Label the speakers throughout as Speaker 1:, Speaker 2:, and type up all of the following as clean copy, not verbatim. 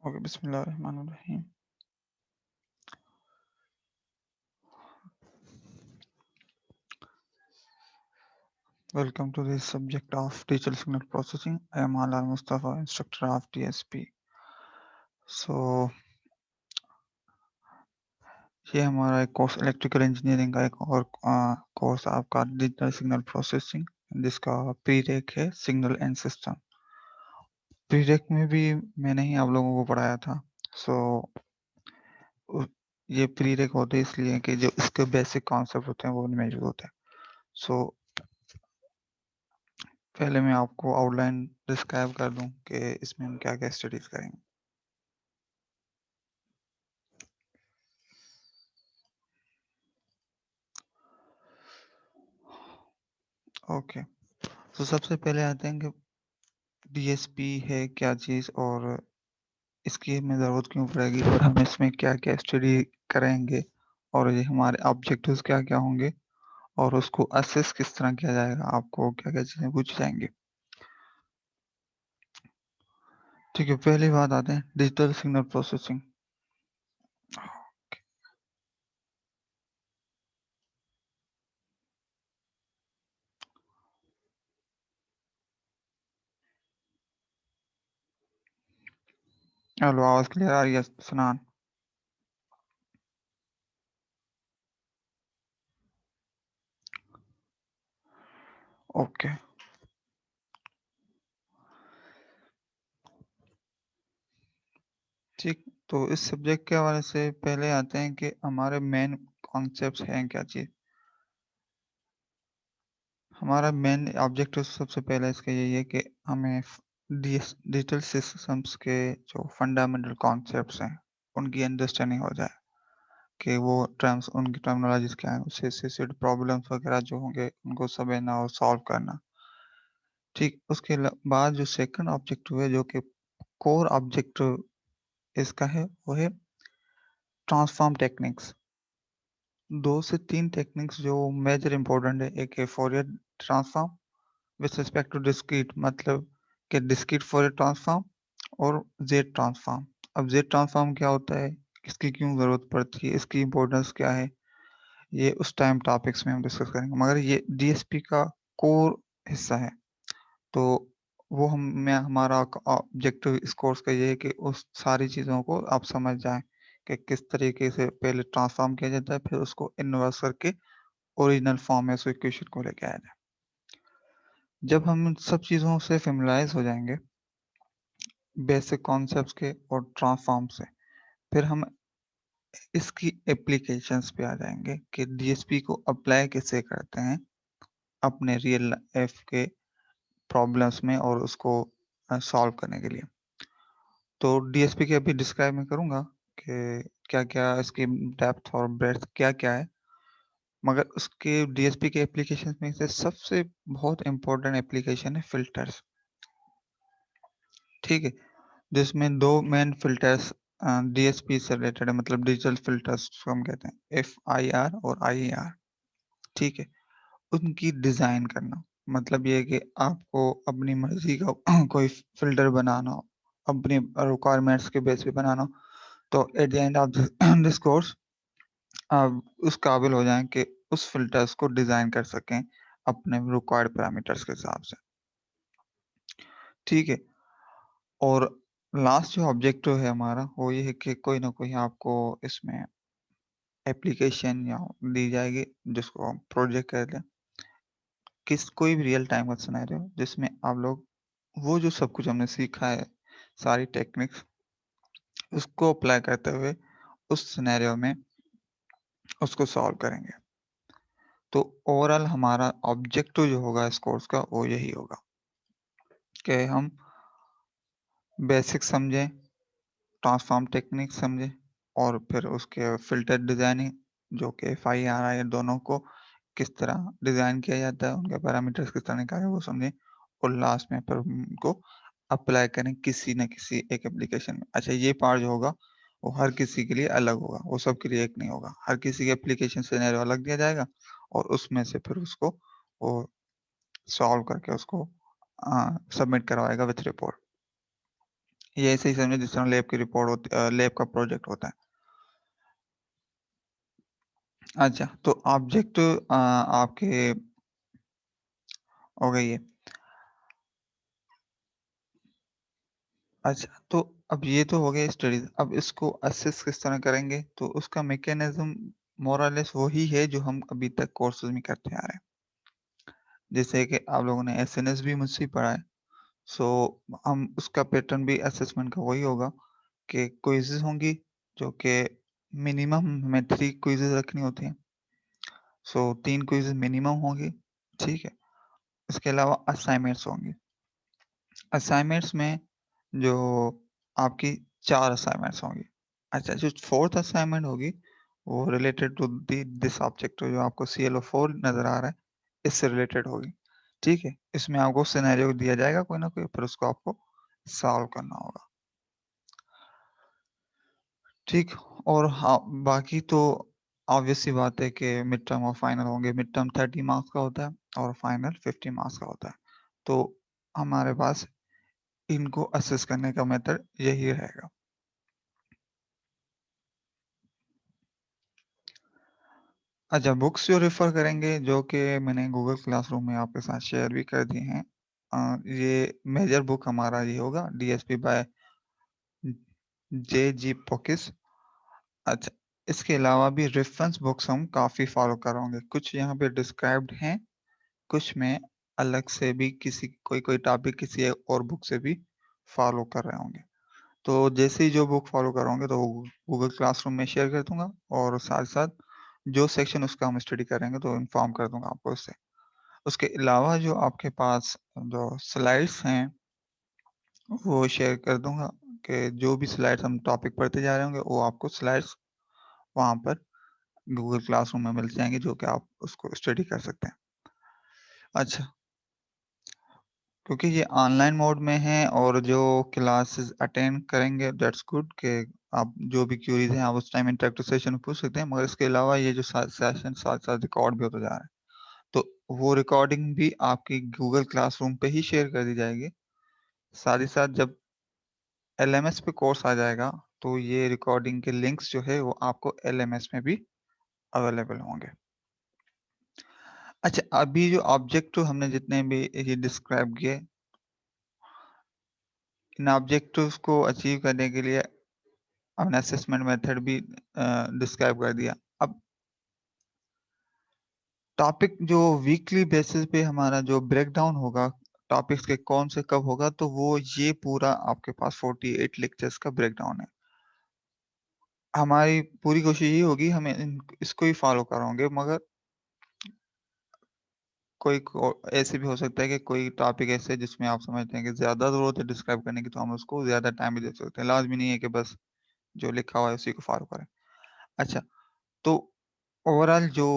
Speaker 1: Okay, Bismillahirrahmanirrahim. Welcome to this subject of digital signal processing. I am Alal Mustafa, instructor of DSP. So ये हमारा एक course electrical engineering का एक और course आपका digital signal processing जिसका प्रीरेक है सिग्नल एंड सिस्टम। प्रीरेक में भी मैंने ही आप लोगों को पढ़ाया था। सो ये प्रीरेक होते हैं इसलिए कि जो इसके बेसिक कॉन्सेप्ट होते हैं वो उनमें यूज होते हैं। सो पहले मैं आपको आउटलाइन डिस्क्राइब कर दूं कि इसमें हम क्या क्या स्टडीज करेंगे। ओके, तो सबसे पहले आते हैं कि डीएसपी है क्या चीज़ और इसकी हमें ज़रूरत क्यों पड़ेगी और हम इसमें क्या क्या स्टडी करेंगे और ये हमारे ऑब्जेक्टिव्स क्या क्या होंगे और उसको असेस किस तरह किया जाएगा, आपको क्या क्या चीज़ें पूछी जाएंगी। ठीक है, पहली बात आते हैं डिजिटल सिग्नल प्रोसेसिंग। हेलो, आवाज़ क्लियर आ रही है सनान? ओके, ठीक। तो इस सब्जेक्ट के हवाले से पहले आते हैं कि हमारे मेन कॉन्सेप्ट्स हैं क्या चीज़। हमारा मेन ऑब्जेक्टिव सबसे पहले इसका यही है कि हमें डिजिटल सिस्टम्स के जो फंडामेंटल कॉन्सेप्ट्स हैं उनकी अंडरस्टैंडिंग हो जाए कि वो टर्म्स उनकी टर्मिनोलॉजीज क्या है, उससे एसोसिएटेड प्रॉब्लम्स वगैरह जो होंगे उनको समझना और सॉल्व करना। ठीक, उसके बाद जो सेकंड ऑब्जेक्टिव है जो कि कोर ऑब्जेक्टिव इसका है वो है ट्रांसफॉर्म टेक्निक्स। 2 से 3 टेक्निक्स जो मेजर इंपॉर्टेंट है। एक है Fourier transform with respect to discrete, मतलब कि डिस्क्रीट फोरियर ट्रांसफॉर्म और जेड ट्रांसफॉर्म। अब जेड ट्रांसफॉर्म क्या होता है, इसकी क्यों ज़रूरत पड़ती है, इसकी इंपॉर्टेंस क्या है, ये उस टाइम टॉपिक्स में हम डिस्कस करेंगे, मगर ये डीएसपी का कोर हिस्सा है। तो वो हमारा ऑब्जेक्टिव इस कोर्स का ये है कि उस सारी चीज़ों को आप समझ जाएं कि किस तरीके से पहले ट्रांसफॉर्म किया जाता है, फिर उसको इन्वर्स करके ओरिजिनल फॉर्म में उस इक्वेशन को लेके आया जाए। जब हम इन सब चीज़ों से फेमिलाइज हो जाएंगे, बेसिक कॉन्सेप्ट्स के और ट्रांसफॉर्म से, फिर हम इसकी एप्लीकेशंस पे आ जाएंगे कि डीएसपी को अप्लाई कैसे करते हैं अपने रियल लाइफ के प्रॉब्लम्स में और उसको सॉल्व करने के लिए। तो डीएसपी के अभी डिस्क्राइब मैं करूँगा कि क्या-क्या इसकी डेप्थ और ब्रेड्थ क्या-क्या है, मगर उसके डीएसपी के एप्लीकेशंस में से सबसे बहुत इम्पोर्टेंट एप्लीकेशन है फ़िल्टर्स। ठीक है? जिसमें 2 मेन फ़िल्टर्स डीएसपी से रिलेटेड है, मतलब डिजिटल फ़िल्टर्स जिसको हम कहते हैं, एफआईआर और आईआर। ठीक है? उनकी डिज़ाइन करना, मतलब ये है कि आपको अपनी मर्ज़ी का कोई फ़िल्टर बनाना हो, अपनी रिक्वायरमेंट्स के बेस पे बनाना हो, तो at the end of this course आप उस काबिल हो जाएँ कि उस फ़िल्टर्स को डिज़ाइन कर सकें अपने रिक्वायर्ड पैरामीटर्स के हिसाब से। ठीक है? और लास्ट जो ऑब्जेक्टिव है हमारा वो ये है कि कोई ना कोई आपको इसमें एप्लीकेशन या दी जाएगी जिसको हम प्रोजेक्ट कहते हैं। कोई भी रियल टाइम का सिनेरियो जिसमें आप लोग वो जो सब कुछ हमने सीखा है, सारी टेक्निक्स, उसको अप्लाई करते हुए उस सिनेरियो में उसको सॉल्व करेंगे। तो ओवरऑल हमारा ऑब्जेक्टिव जो होगा इस कोर्स का वो यही होगा कि हम बेसिक समझें, ट्रांसफॉर्म टेक्निक समझें और फिर उसके फ़िल्टर डिज़ाइनिंग जो कि एफआईआर दोनों को किस तरह डिज़ाइन किया जाता है, उनके पैरामीटर्स किस तरह निकाले वो समझें और लास्ट में फिर उनको अप्लाई करें किसी न किसी एक एप्लीकेशन में। अच्छा, ये पार्ट जो होगा वो हर किसी के लिए अलग होगा, वो सबके लिए एक नहीं होगा। हर किसी के एप्लीकेशन सिनेरियो अलग दिया जाएगा और उसमें से फिर उसको वो सॉल्व करके उसको सबमिट करवाएगा विथ रिपोर्ट। ये ऐसे ही समझो जिस तरह लैब की रिपोर्ट होती लैब का प्रोजेक्ट होता है। अच्छा, तो ऑब्जेक्ट आपके हो गई है। अच्छा, तो अब ये तो हो गया स्टडीज़, अब इसको असेस किस तरह करेंगे? तो उसका मैकेनिज़्म मोर और लेस वही है जो हम अभी तक कोर्सेज़ में करते आ रहे हैं। जैसे कि आप लोगों ने एसएनएस भी मुझसे ही पढ़ा है, सो हम उसका पैटर्न भी असेसमेंट का वही होगा कि क्विज़ेज़ होंगी, जो कि मिनिमम हमें 3 क्विज़ेज़ रखनी होती हैं। सो 3 क्विज़ मिनिमम होंगी, ठीक है? इसके अलावा असाइनमेंट्स होंगे। असाइनमेंट्स में जो आपकी 4 असाइनमेंट्स होंगी। अच्छा, जो 4th असाइनमेंट होगी, वो रिलेटेड टू दिस ऑब्जेक्ट जो आपको ClO4 नज़र आ रहा है, इससे रिलेटेड होगी, ठीक है? इसमें आपको सिनेरियो दिया जाएगा कोई ना कोई, फिर उसको आपको सॉल्व करना होगा, ठीक? और हाँ, बाकी तो ऑब्वियस सी बात है कि मिड टर्म और फाइनल होंगे। मिड टर्म 30 मार्क्स का होता है और फाइनल 50 मार्क्स का होता है। तो हमारे पास इनको असेस करने का मेथड यही रहेगा। अच्छा, बुक्स जो रेफ़र करेंगे, जो कि मैंने गूगल क्लासरूम में आपके साथ शेयर भी कर दिए हैं। ये मेजर बुक हमारा ये होगा डीएसपी बाय जे.जी. पोकिस। अच्छा, इसके अलावा भी रेफ़रेंस बुक्स हम काफ़ी फ़ॉलो कर रहे होंगे। कुछ यहाँ पे डिस्क्राइब्ड हैं, कुछ में अलग से भी किसी कोई टॉपिक किसी और बुक से भी फ़ॉलो कर रहे होंगे। तो जैसे ही जो बुक फ़ॉलो कर होंगे तो गूगल क्लासरूम में शेयर कर दूँगा और साथ-साथ जो सेक्शन उसका हम स्टडी करेंगे तो इन्फॉर्म कर दूँगा आपको उससे। उसके अलावा जो आपके पास जो स्लाइड्स हैं, वो शेयर कर दूँगा कि जो भी स्लाइड्स हम टॉपिक पढ़ते जा रहे होंगे, वो आपको स्लाइड्स वहाँ पर गूगल क्लासरूम में मिल जाएँगे, जो कि आप उसको स्टडी कर सकते हैं। अच्छा, क्योंकि ये ऑनलाइन मोड में है और जो क्लासेस अटेंड करेंगे दैट्स गुड कि आप जो भी क्वेरीज़ हैं, आप उस टाइम इंटरैक्टिव सेशन में पूछ सकते हैं, मगर इसके अलावा ये जो सेशन साथ-साथ रिकॉर्ड भी होता जा रहा है। तो वो रिकॉर्डिंग भी आपकी गूगल क्लासरूम पे ही शेयर कर दी जाएगी। साथ ही साथ जब एलएमएस पे कोर्स आ जाएगा, तो ये रिकॉर्डिंग के लिंक्स जो है वो आपको एलएमएस में भी अवेलेबल होंगे। अच्छा, अभी जो ऑब्जेक्टिव हमने जितने भी ये डिस्क्राइब किए, इन ऑब्जेक्टिव्स को अचीव करने के लिए हमने असेसमेंट मेथड भी डिस्क्राइब कर दिया। अब टॉपिक जो वीकली बेसिस पे हमारा जो ब्रेकडाउन होगा, टॉपिक्स के कौन से कब होगा, तो वो ये पूरा आपके पास 48 लेक्चर्स का ब्रेकडाउन है। हमारी पूरी कोशिश यही होगी हमें इसको ही फ़ॉलो कराओगे, मगर कोई को ऐसे भी हो सकता है कि कोई टॉपिक ऐसे है जिसमें आप समझते हैं कि ज़्यादा ज़रूरत है डिस्क्राइब करने की, तो हम उसको ज़्यादा टाइम भी दे सकते हैं। लाज़मी नहीं है कि बस जो लिखा हुआ है उसी को फ़ॉलो करें। अच्छा, तो ओवरऑल जो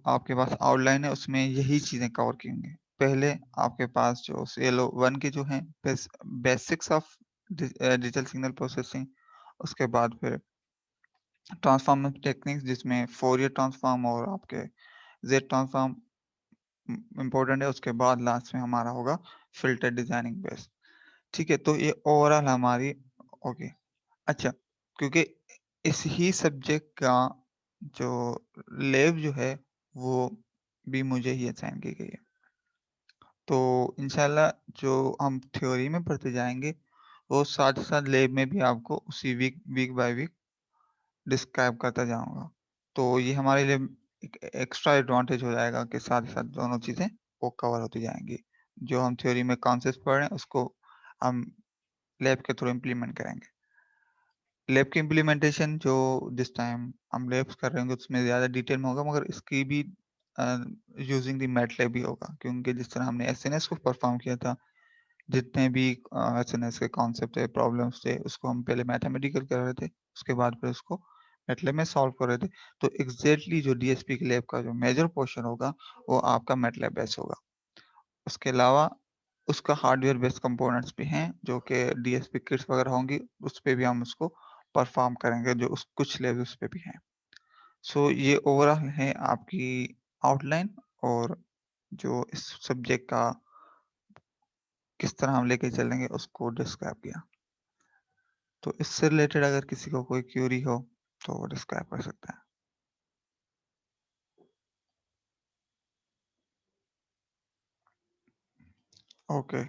Speaker 1: आपके पास आउटलाइन है उसमें यही चीज़ें कवर की होंगी। पहले आपके पास जो सीएलओ 1 के जो हैं basics of digital signal processing, उसके बाद फिर ट्रांसफॉर्मर टेक्निक्स जिसमें फोरियर ट्रांसफॉर्म और आपके ज़ेड ट्रांसफॉर्म इम्पोर्टेंट है। उसके बाद लास्ट में हमारा होगा फ़िल्टर डिज़ाइनिंग बेस। ठीक है? तो ये ओवरऑल हमारी ओके। अच्छा, क्योंकि इस ही सब्जेक्ट का जो लैब जो है, वो भी मुझे ही असाइन की गई है। तो इंशाल्लाह जो हम थ्योरी में पढ़ते जाएँगे, वो साथ-साथ लैब में भी आपको उसी वीक बाय वीक डिस्क्राइब करता जाऊँगा। तो ये हमारे लिए एक एक्स्ट्रा एडवांटेज हो जाएगा कि साथ ही साथ दोनों चीज़ें वो कवर होती जाएँगी। जो हम थ्योरी में कॉन्सेप्ट्स पढ़ रहे हैं, उसको हम लैब के थ्रू इम्प्लीमेंट करेंगे। लैब की इम्प्लीमेंटेशन जो जिस टाइम हम लैब्स कर रहे होंगे उसमें ज़्यादा डिटेल में होगा, मगर इसकी भी यूज़िंग द मैटलैब भी होगा, क्योंकि जिस तरह हमने एसएनएस को परफ़ॉर्म किया था, जितने भी एसएनएस के कॉन्सेप्ट थे, प्रॉब्लम्स थे, उसको हम पहले मैथमेटिकल कर रहे थे, उसके बाद फिर उसको मैटलैब में सॉल्व कर रहे थे। तो एग्ज़ैक्टली जो डीएसपी की लैब का जो मेजर पोर्शन होगा, वो आपका मैटलैब बेस्ड होगा। उसके अलावा उसका हार्डवेयर बेस्ड कंपोनेंट्स भी हैं, जो कि डीएसपी किट्स वगैरह होंगी, उस पे भी हम उसको परफ़ॉर्म करेंगे, जो उस कुछ लेवल्स पे भी हैं। सो ये ओवरऑल है आपकी आउटलाइन, और जो इस सब्जेक्ट का किस तरह हम लेके चलेंगे उसको डिस्क्राइब किया। तो इससे रिलेटेड अगर किसी को कोई क्वेरी हो, तो वो डिस्क्राइब कर सकता है। ओके।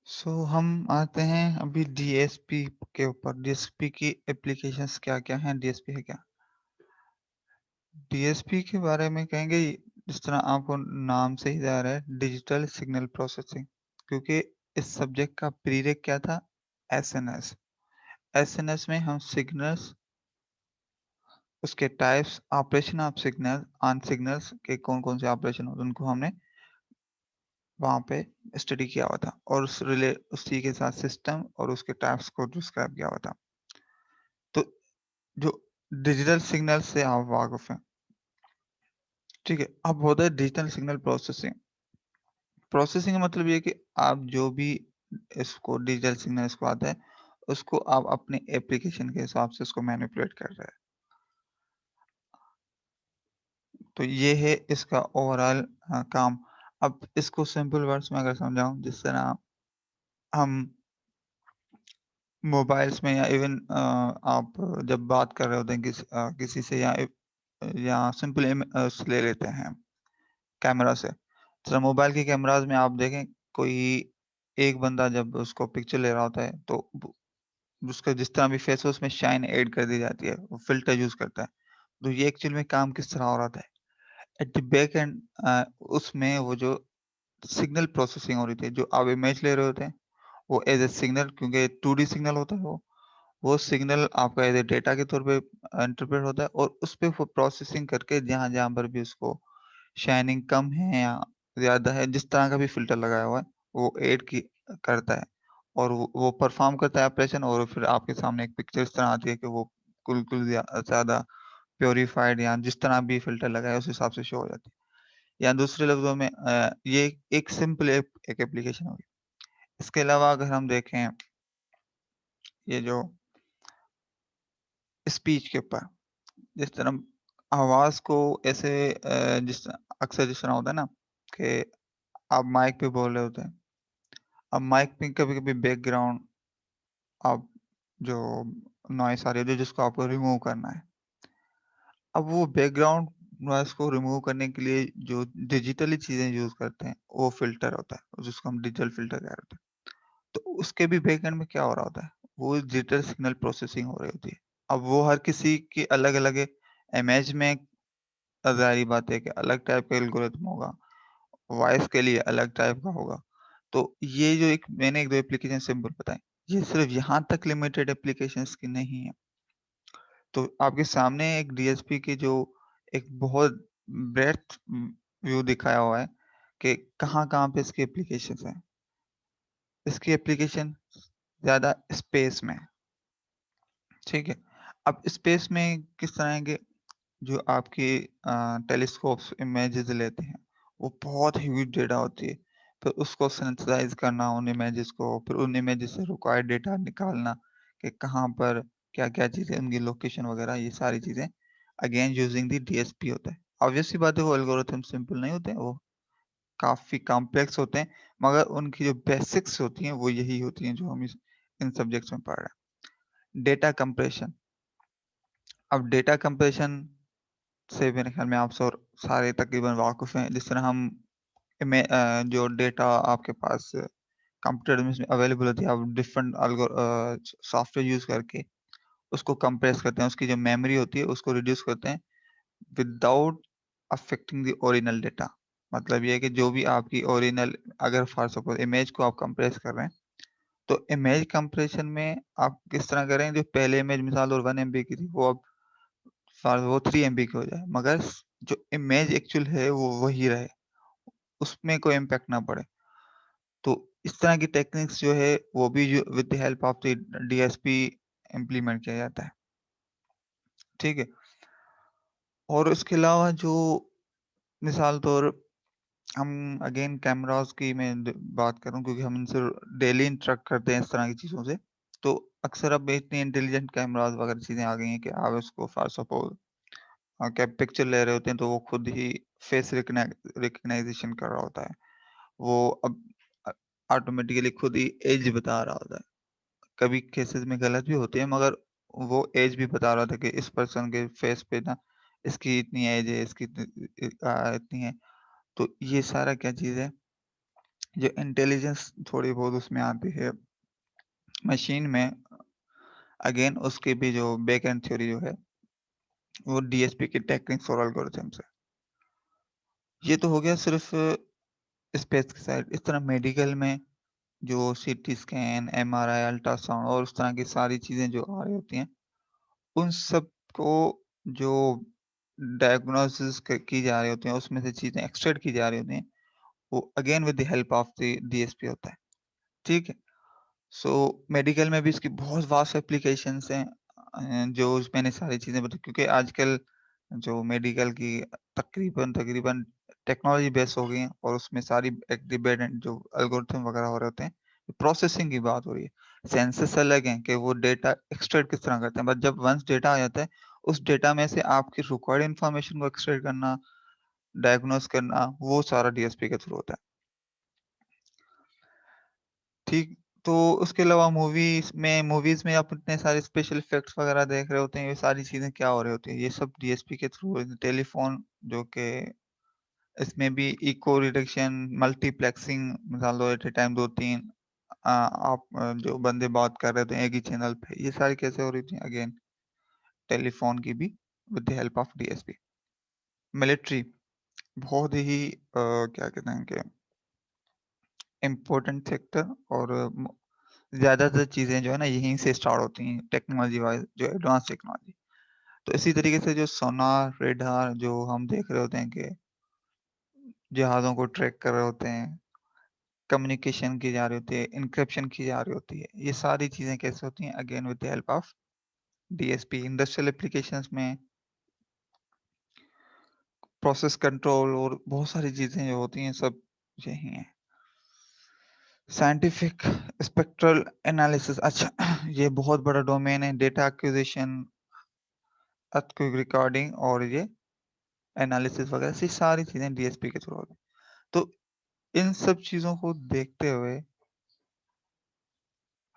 Speaker 1: सो हम आते हैं अभी डीएसपी के ऊपर। डीएसपी की एप्लीकेशंस क्या-क्या हैं? डीएसपी है क्या? डीएसपी के बारे में कहेंगे, जिस तरह आपको नाम से ही ज़ाहिर है, डिजिटल सिग्नल प्रोसेसिंग। क्योंकि इस सब्जेक्ट का प्रीरेक क्या था? एसएनएस। एसएनएस में हम सिग्नल्स, उसके types, operation of signal on signals के कौन-कौन से ऑपरेशन होते हैं, उनको हमने वहाँ पे स्टडी किया हुआ था, और उसी के साथ सिस्टम और उसके टाइप्स को डिस्क्राइब किया हुआ था। तो जो डिजिटल सिग्नल से आप वाकिफ़ हैं, ठीक है? अब होता है डिजिटल सिग्नल प्रोसेसिंग। प्रोसेसिंग का मतलब ये है कि आप जो भी इसको डिजिटल सिग्नल इसको आता है, उसको आप अपने एप्लीकेशन के हिसाब से उसको मैनिपुलेट कर रहे हैं। तो ये है इसका ओवरऑल काम। अब इसको सिंपल वर्ड्स में अगर समझाऊँ, जिस तरह हम मोबाइल्स में या इवन आप जब बात कर रहे होते हैं किसी से, या सिंपल ले लेते हैं कैमरा से। जरा मोबाइल के कैमराज़ में आप देखें, कोई एक बंदा जब उसको पिक्चर ले रहा होता है, तो उसका जिस तरह भी फेस है उसमें शाइन ऐड कर दी जाती है, वो फ़िल्टर यूज़ करता है। तो ये एक्चुअल में काम किस तरह हो रहा था? एट द बैक एंड उसमें वो जो सिग्नल प्रोसेसिंग हो रही थी, जो आप इमेज ले रहे होते हैं, वो एज़ अ सिग्नल, क्योंकि 2D सिग्नल होता है वो सिग्नल आपका एज़ अ डेटा के तौर पे इंटरप्रेट होता है, और उस पे वो प्रोसेसिंग करके जहाँ-जहाँ पर भी उसको शाइनिंग कम है या ज़्यादा है, जिस तरह का भी फ़िल्टर लगाया हुआ है, वो ऐड की करता है, और वो परफ़ॉर्म करता है ऑपरेशन, और फिर आपके सामने एक पिक्चर इस तरह आती है कि वो बिल्कुल ज़्यादा प्यूरिफाइड, या जिस तरह भी फ़िल्टर लगाया है उस हिसाब से शो हो जाती है। या दूसरे लफ्ज़ों में ये एक सिंपल एक एप्लीकेशन होगी। इसके अलावा अगर हम देखें, ये जो स्पीच के ऊपर, जिस तरह आवाज़ को ऐसे अक्सर जिस तरह होता है ना, कि आप माइक पे बोल रहे होते हैं। अब माइक पे कभी-कभी बैकग्राउंड आप जो नॉइज़ आ रही है, जिसको आपको रिमूव करना है। अब वो बैकग्राउंड नॉइज़ को रिमूव करने के लिए जो डिजिटली चीज़ें यूज़ करते हैं, वो फ़िल्टर होता है, जिसको हम डिजिटल फ़िल्टर कह रहे होते हैं। तो उसके भी बैकएंड में क्या हो रहा होता है? वो डिजिटल सिग्नल प्रोसेसिंग हो रही होती है। अब वो हर किसी की अलग-अलग है। इमेज में ज़ाहिर-सी बात है कि अलग टाइप का एल्गोरिथम होगा, वॉइस के लिए अलग टाइप का होगा। तो ये जो एक मैंने 1-2 एप्लीकेशन सिंपल बताई, ये सिर्फ़ यहाँ तक लिमिटेड एप्लीकेशंस की नहीं है। तो आपके सामने एक डीएसपी की जो एक बहुत ब्रेड्थ व्यू दिखाया हुआ है कि कहाँ-कहाँ पे इसकी एप्लीकेशंस हैं। इसकी एप्लीकेशन ज़्यादा स्पेस में है, ठीक है? अब स्पेस में किस तरह है कि जो आपके टेलीस्कोप्स इमेजेस लेते हैं, वो बहुत ह्यूज डेटा होती है। फिर उसको सिंथेसाइज़ करना उन इमेजेस को, फिर उन इमेजेस से रिक्वायर्ड डेटा निकालना कि कहाँ पर क्या-क्या चीज़ें, उनकी लोकेशन वगैरह, ये सारी चीज़ें अगेन यूजिंग द डीएसपी होता है। ऑब्वियस सी बात है, वो एल्गोरिथम सिंपल नहीं होते हैं, वो काफ़ी कॉम्प्लेक्स होते हैं, मगर उनकी जो बेसिक्स होती हैं, वो यही होती हैं जो हम इस इन सब्जेक्ट्स में पढ़ रहे हैं। Data compression. अब डेटा कंप्रेशन से मेरे ख्याल में आप सारे तकरीबन वाकिफ़ हैं। जिस तरह हम जो डेटा आपके पास कंप्यूटर में अवेलेबल होती है, आप डिफरेंट सॉफ्टवेयर यूज़ करके उसको कंप्रेस करते हैं, उसकी जो मेमोरी होती है उसको रिड्यूस करते हैं without affecting the original data. मतलब ये है कि जो भी आपकी ओरिजिनल, अगर फॉर सपोज़ इमेज को आप कंप्रेस कर रहे हैं, तो इमेज कंप्रेशन में आप किस तरह करें, जो पहले इमेज मिसाल और 1 एमबी की थी, वो अब वो 3 एमबी की हो जाए, मगर जो इमेज एक्चुअल है वो वही रहे, उसमें कोई इम्पैक्ट ना पड़े। तो इस तरह की टेक्निक्स जो है, वो भी जो with the help of the DSP implement किया जाता है, ठीक है? और इसके अलावा जो मिसाल तौर हम अगेन कैमराज़ की मैं द बात करूँ क्योंकि हम इनसे डेली इंटरैक्ट करते हैं इस तरह की चीज़ों से। तो अक्सर अब इतनी इंटेलिजेंट कैमराज़ वगैरह चीज़ें आ गई हैं कि आप उसको फॉर सपोज़ क्या पिक्चर ले रहे होते हैं तो वो खुद ही फेस रिकग्नाइज़ेशन कर रहा होता है। वो अब अ, ऑटोमेटिकली खुद ही ऐज बता रहा होता है। कभी केसेज़ में गलत भी होते हैं मगर वो ऐज भी बता रहा था कि इस पर्सन के फेस पे ना इसकी इतनी ऐज है, इसकी इतनी है। तो ये सारा क्या चीज़ है, जो इंटेलिजेंस थोड़ी बहुत उसमें आती है मशीन में, अगेन उसकी भी जो बैक एंड थ्योरी जो है, वो डीएसपी की टेक्निक्स और एल्गोरिथम्स है। ये तो हो गया सिर्फ़ स्पेस की साइड। इस तरह मेडिकल में जो सीटी स्कैन, एमआरआई, अल्ट्रासाउंड और उस तरह की सारी चीज़ें जो आ रही होती हैं, उन सब को जो डायग्नोसिस की जा रही होती हैं, उसमें से चीज़ें एक्सट्रैक्ट की जा रही होती हैं, वो again with the help of the DSP होता है। ठीक है? सो मेडिकल में भी इसकी बहुत वास्ट एप्लीकेशंस हैं जो मैंने सारी चीज़ें बताई क्योंकि आजकल जो मेडिकल की तकरीबन तकरीबन टेक्नोलॉजी बेस हो गई है और उसमें सारी डिपेंडेंट जो एल्गोरिथम वगैरह हो रहे होते हैं, प्रोसेसिंग की बात हो रही है। सेंसस अलग हैं कि वो डेटा एक्सट्रैक्ट किस तरह करते हैं, बट जब वंस डेटा आ जाता है, उस डेटा में से आपकी रिक्वायर्ड इन्फॉर्मेशन को एक्सट्रैक्ट करना, डायग्नोस करना, वो सारा डीएसपी के थ्रू होता है। ठीक, तो उसके अलावा मूवीज़ में आप इतने सारे स्पेशल इफ़ेक्ट्स वगैरह देख रहे होते हैं, ये सारी चीज़ें क्या हो रही होती हैं, ये सब डीएसपी के थ्रू टेलीफ़ोन जो कि इसमें भी इको रिडक्शन, मल्टीप्लेक्सिंग मिसाल दो एट अ टाइम 2-3 आप जो बंदे बात कर रहे थे एक ही चैनल पे, ये सारी कैसे हो रही थी अगेन टेलीफ़ोन की भी with the help of DSP. Military बहुत ही क्या कहते हैं कि इम्पोर्टेंट सेक्टर और ज़्यादातर चीज़ें जो है ना यहीं से स्टार्ट होती हैं टेक्नोलॉजी वाइज़ जो एडवांस टेक्नोलॉजी। तो इसी तरीके से जो सोनार, रेडार जो हम देख रहे होते हैं कि जहाज़ों को ट्रैक कर रहे होते हैं, कम्युनिकेशन की जा रही होती है, एन्क्रिप्शन की जा रही होती है। ये सारी चीज़ें कैसे होती हैं again with the help of DSP. Industrial applications में प्रोसेस कंट्रोल और बहुत सारी चीज़ें जो होती हैं सब यही हैं। साइंटिफिक स्पेक्ट्रल एनालिसिस अच्छा ये बहुत बड़ा डोमेन है डेटा एक्विजिशन, अर्थक्वेक रिकॉर्डिंग और ये एनालिसिस वगैरह से सारी चीज़ें डीएसपी के थ्रू होती हैं। तो इन सब चीज़ों को देखते हुए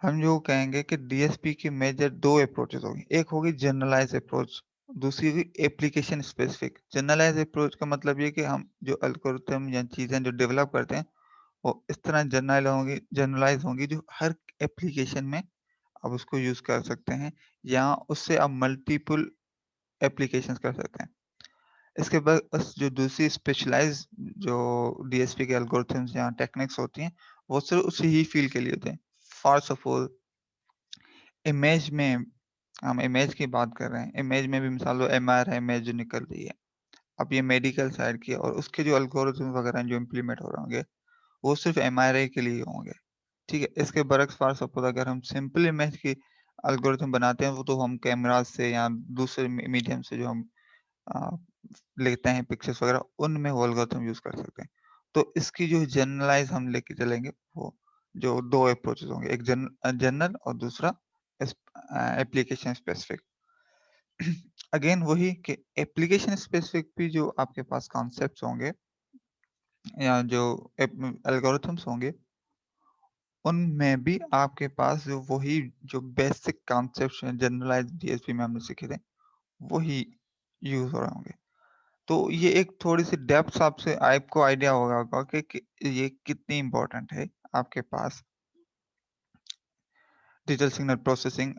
Speaker 1: हम जो कहेंगे कि डीएसपी की मेजर 2 अप्रोचेज़ होगी। एक होगी जनरलाइज़ अप्रोच, दूसरी होगी एप्लीकेशन स्पेसिफिक। जनरलाइज़ अप्रोच का मतलब ये है कि हम जो एल्गोरिथम या चीज़ें जो डेवलप करते हैं, वो इस तरह जनरलाइज़ होंगी जो हर एप्लीकेशन में आप उसको यूज़ कर सकते हैं या उससे आप मल्टीपल एप्लीकेशंस कर सकते हैं। इसके बाद जो दूसरी स्पेशलाइज़ जो डीएसपी के एल्गोरिथम्स या टेक्निक्स होती हैं, वो सिर्फ़ उसी ही फ़ील्ड के लिए होते हैं। फॉर सपोज़ इमेज में हम इमेज की बात कर रहे हैं, इमेज में भी मिसाल लो एमआरआई इमेज जो निकल रही है। अब ये मेडिकल साइड की है और उसके जो एल्गोरिथम वगैरह जो इम्प्लीमेंट हो रहे होंगे, वो सिर्फ़ एमआरआई के लिए ही होंगे। ठीक है? इसके बरक्स फॉर सपोज़ अगर हम सिंपल इमेज की एल्गोरिथम बनाते हैं, वो तो हम कैमराज़ से या दूसरे मीडियम से जो हम अ, लेते हैं पिक्चर्स वगैरह, उनमें वो एल्गोरिथम यूज़ कर सकते हैं। तो इसकी जो जनरलाइज़ हम लेके चलेंगे, वो जो 2 अप्रोचेज़ होंगे, एक जनरल और दूसरा एप्लीकेशन स्पेसिफिक। अगेन वही कि एप्लीकेशन स्पेसिफिक भी जो आपके पास कॉन्सेप्ट्स होंगे या जो एल्गोरिथम्स होंगे, उनमें भी आपके पास जो वही जो बेसिक कॉन्सेप्ट्स हैं जनरलाइज़्ड डीएसपी में हमने सीखे थे, वही यूज़ हो रहे होंगे। तो ये एक थोड़ी-सी डेप्थ आपसे आपको आइडिया होगा कि ये कितनी इम्पोर्टेंट है आपके पास डिजिटल सिग्नल प्रोसेसिंग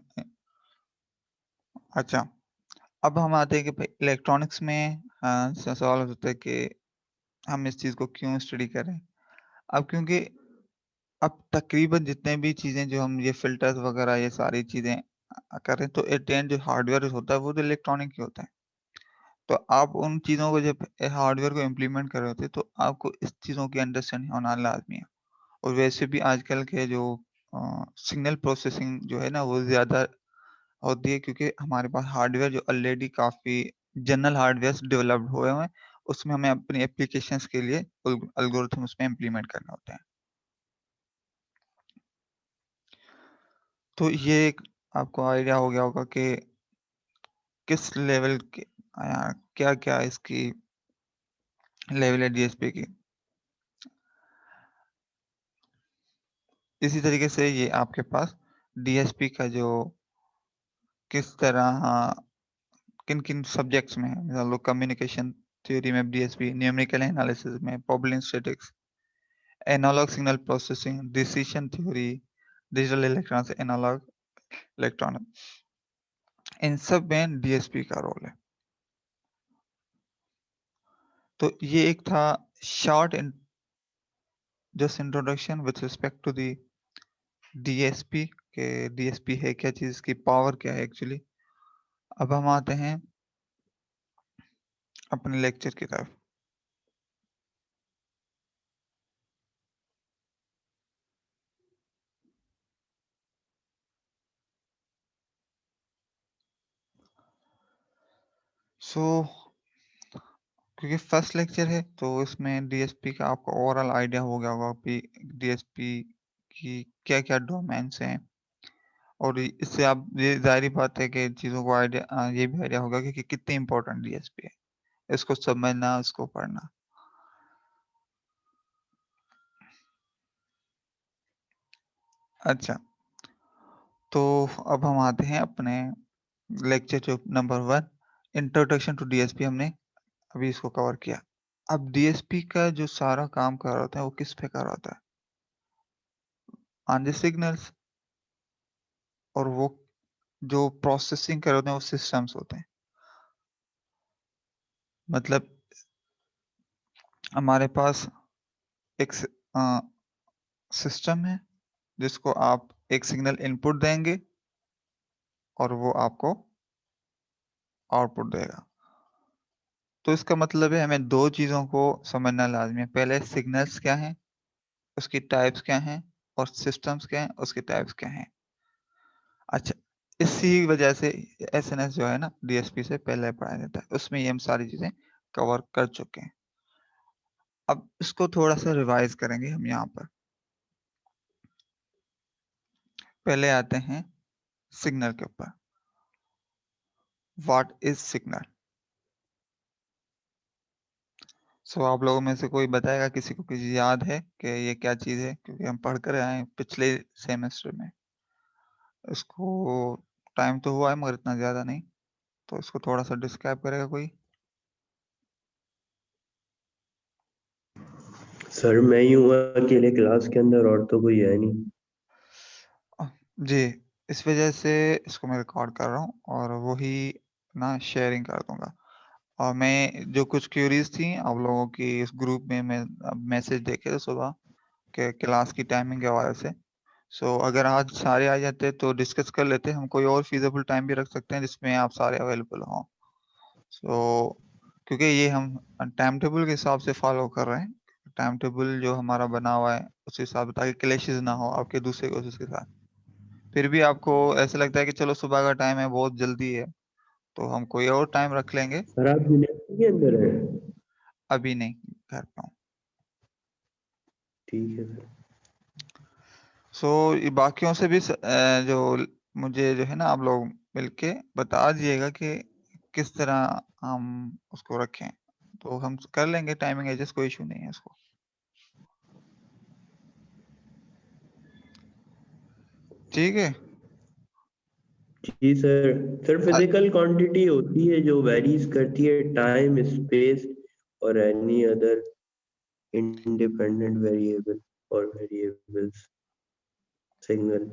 Speaker 1: अच्छा, अब हम आते हैं कि भई इलेक्ट्रॉनिक्स में सवाल हो सकता है कि हम इस चीज़ को क्यों स्टडी करें? अब क्योंकि अब तकरीबन जितने भी चीज़ें जो हम ये फ़िल्टर्स वगैरह ये सारी चीज़ें करें तो एट द एंड जो हार्डवेयर होता है वो तो इलेक्ट्रॉनिक ही होता है। तो आप उन चीज़ों को जब हार्डवेयर को इम्प्लीमेंट कर रहे होते हैं तो आपको इस चीज़ों की अंडरस्टैंडिंग होना लाज़मी है। और वैसे भी आजकल के जो सिग्नल प्रोसेसिंग जो है ना वो ज़्यादा होती है क्योंकि हमारे पास हार्डवेयर जो ऑलरेडी काफ़ी जनरल हार्डवेयर डेवलप्ड हुए हैं, उसमें हमें अपनी एप्लीकेशंस के लिए एल्गोरिथम उसमें इम्प्लीमेंट करने होते हैं। तो ये एक आपको आइडिया हो गया होगा कि किस लेवल के क्या-क्या इसकी लेवल है डीएसपी की। इसी तरीके से ये आपके पास डीएसपी का जो किस तरह किन-किन सब्जेक्ट्स में है, मान लो कम्युनिकेशन थ्योरी में डीएसपी, न्यूमेरिकल एनालिसिस में, probability statistics, analogue signal processing, decision theory, digital electronics, analogue electronics, इन सब में डीएसपी का रोल है। तो ये एक था short just introduction with respect to the DSP के डीएसपी है क्या चीज़, इसकी पावर क्या है एक्चुअली। अब हम आते हैं अपने लेक्चर की तरफ। सो क्योंकि फर्स्ट लेक्चर है तो इसमें डीएसपी का आपको ओवरऑल आइडिया हो गया होगा कि डीएसपी की क्या-क्या डोमेन्स हैं, और इससे आप ये ज़ाहिर-सी बात है कि चीज़ों को आइडिया ये भी आइडिया होगा कि कितनी इम्पोर्टेंट डीएसपी है, इसको समझना, इसको पढ़ना। अच्छा, तो अब हम आते हैं अपने लेक्चर जो नंबर 1, इंट्रोडक्शन टू डीएसपी, हमने अभी इसको कवर किया। अब डीएसपी का जो सारा काम कर रहा होता है वो किस पे कर रहा होता है? ऑन द सिग्नल्स, और वो जो प्रोसेसिंग कर रहे होते हैं वो सिस्टम्स होते हैं। मतलब हमारे पास एक सिस्टम है जिसको आप एक सिग्नल इनपुट देंगे और वो आपको आउटपुट देगा। तो इसका मतलब है हमें 2 चीज़ों को समझना लाज़मी है। पहले सिग्नल्स क्या हैं, उसकी टाइप्स क्या हैं, और सिस्टम्स क्या हैं, उसकी टाइप्स क्या हैं। अच्छा, इसी वजह से एसएनएस जो है ना डीएसपी से पहले पढ़ाया जाता है। उसमें ये हम सारी चीज़ें कवर कर चुके हैं। अब इसको थोड़ा-सा रिवाइज़ करेंगे हम यहाँ पर। पहले आते हैं सिग्नल के ऊपर। What is signal? सो आप लोगों में से कोई बताएगा, किसी को किसी याद है कि ये क्या चीज़ है? क्योंकि हम पढ़ कर आए हैं पिछले सेमेस्टर में। इसको टाइम तो हुआ है मगर इतना ज़्यादा नहीं। तो इसको थोड़ा-सा डिस्क्राइब करेगा कोई?
Speaker 2: सर मैं ही हूँ अकेले क्लास के अंदर, और तो कोई है नहीं।
Speaker 1: जी, इस वजह से इसको मैं रिकॉर्ड कर रहा हूँ और वही ना शेयरिंग कर दूँगा। और मैं जो कुछ क्वेरीज़ थी आप लोगों की इस ग्रुप में मैं मैसेज देखे थे सुबह के क्लास की टाइमिंग के हवाले से। सो अगर आज सारे आ जाते तो डिस्कस कर लेते। हम कोई और फ़ीज़िबल टाइम भी रख सकते हैं जिसमें आप सारे अवेलेबल हों। सो क्योंकि ये हम टाइम टेबल के हिसाब से फ़ॉलो कर रहे हैं। टाइम टेबल जो हमारा बना हुआ है उस हिसाब से, ताकि क्लैशेज़ ना हो आपके दूसरे कोर्सेज़ के साथ। फिर भी आपको ऐसा लगता है कि चलो सुबह का टाइम है, बहुत जल्दी है, तो हम कोई और टाइम रख लेंगे।
Speaker 2: सर आप यूनिवर्सिटी के अंदर हैं?
Speaker 1: अभी नहीं, घर पे हूँ।
Speaker 2: ठीक है सर।
Speaker 1: सो ये बाकियों से भी जो मुझे जो है ना आप लोग मिलके बता दीजिएगा कि किस तरह हम उसको रखें। तो हम कर लेंगे टाइमिंग एडजस्ट, कोई इश्यू नहीं है इसको। ठीक है?
Speaker 2: जी सर। सर
Speaker 1: अ,
Speaker 2: फिजिकल क्वांटिटी होती है जो वेरीज करती है टाइम, स्पेस और एनी अदर इंडिपेंडेंट वेरिएबल और वेरिएबल्स सिग्नल।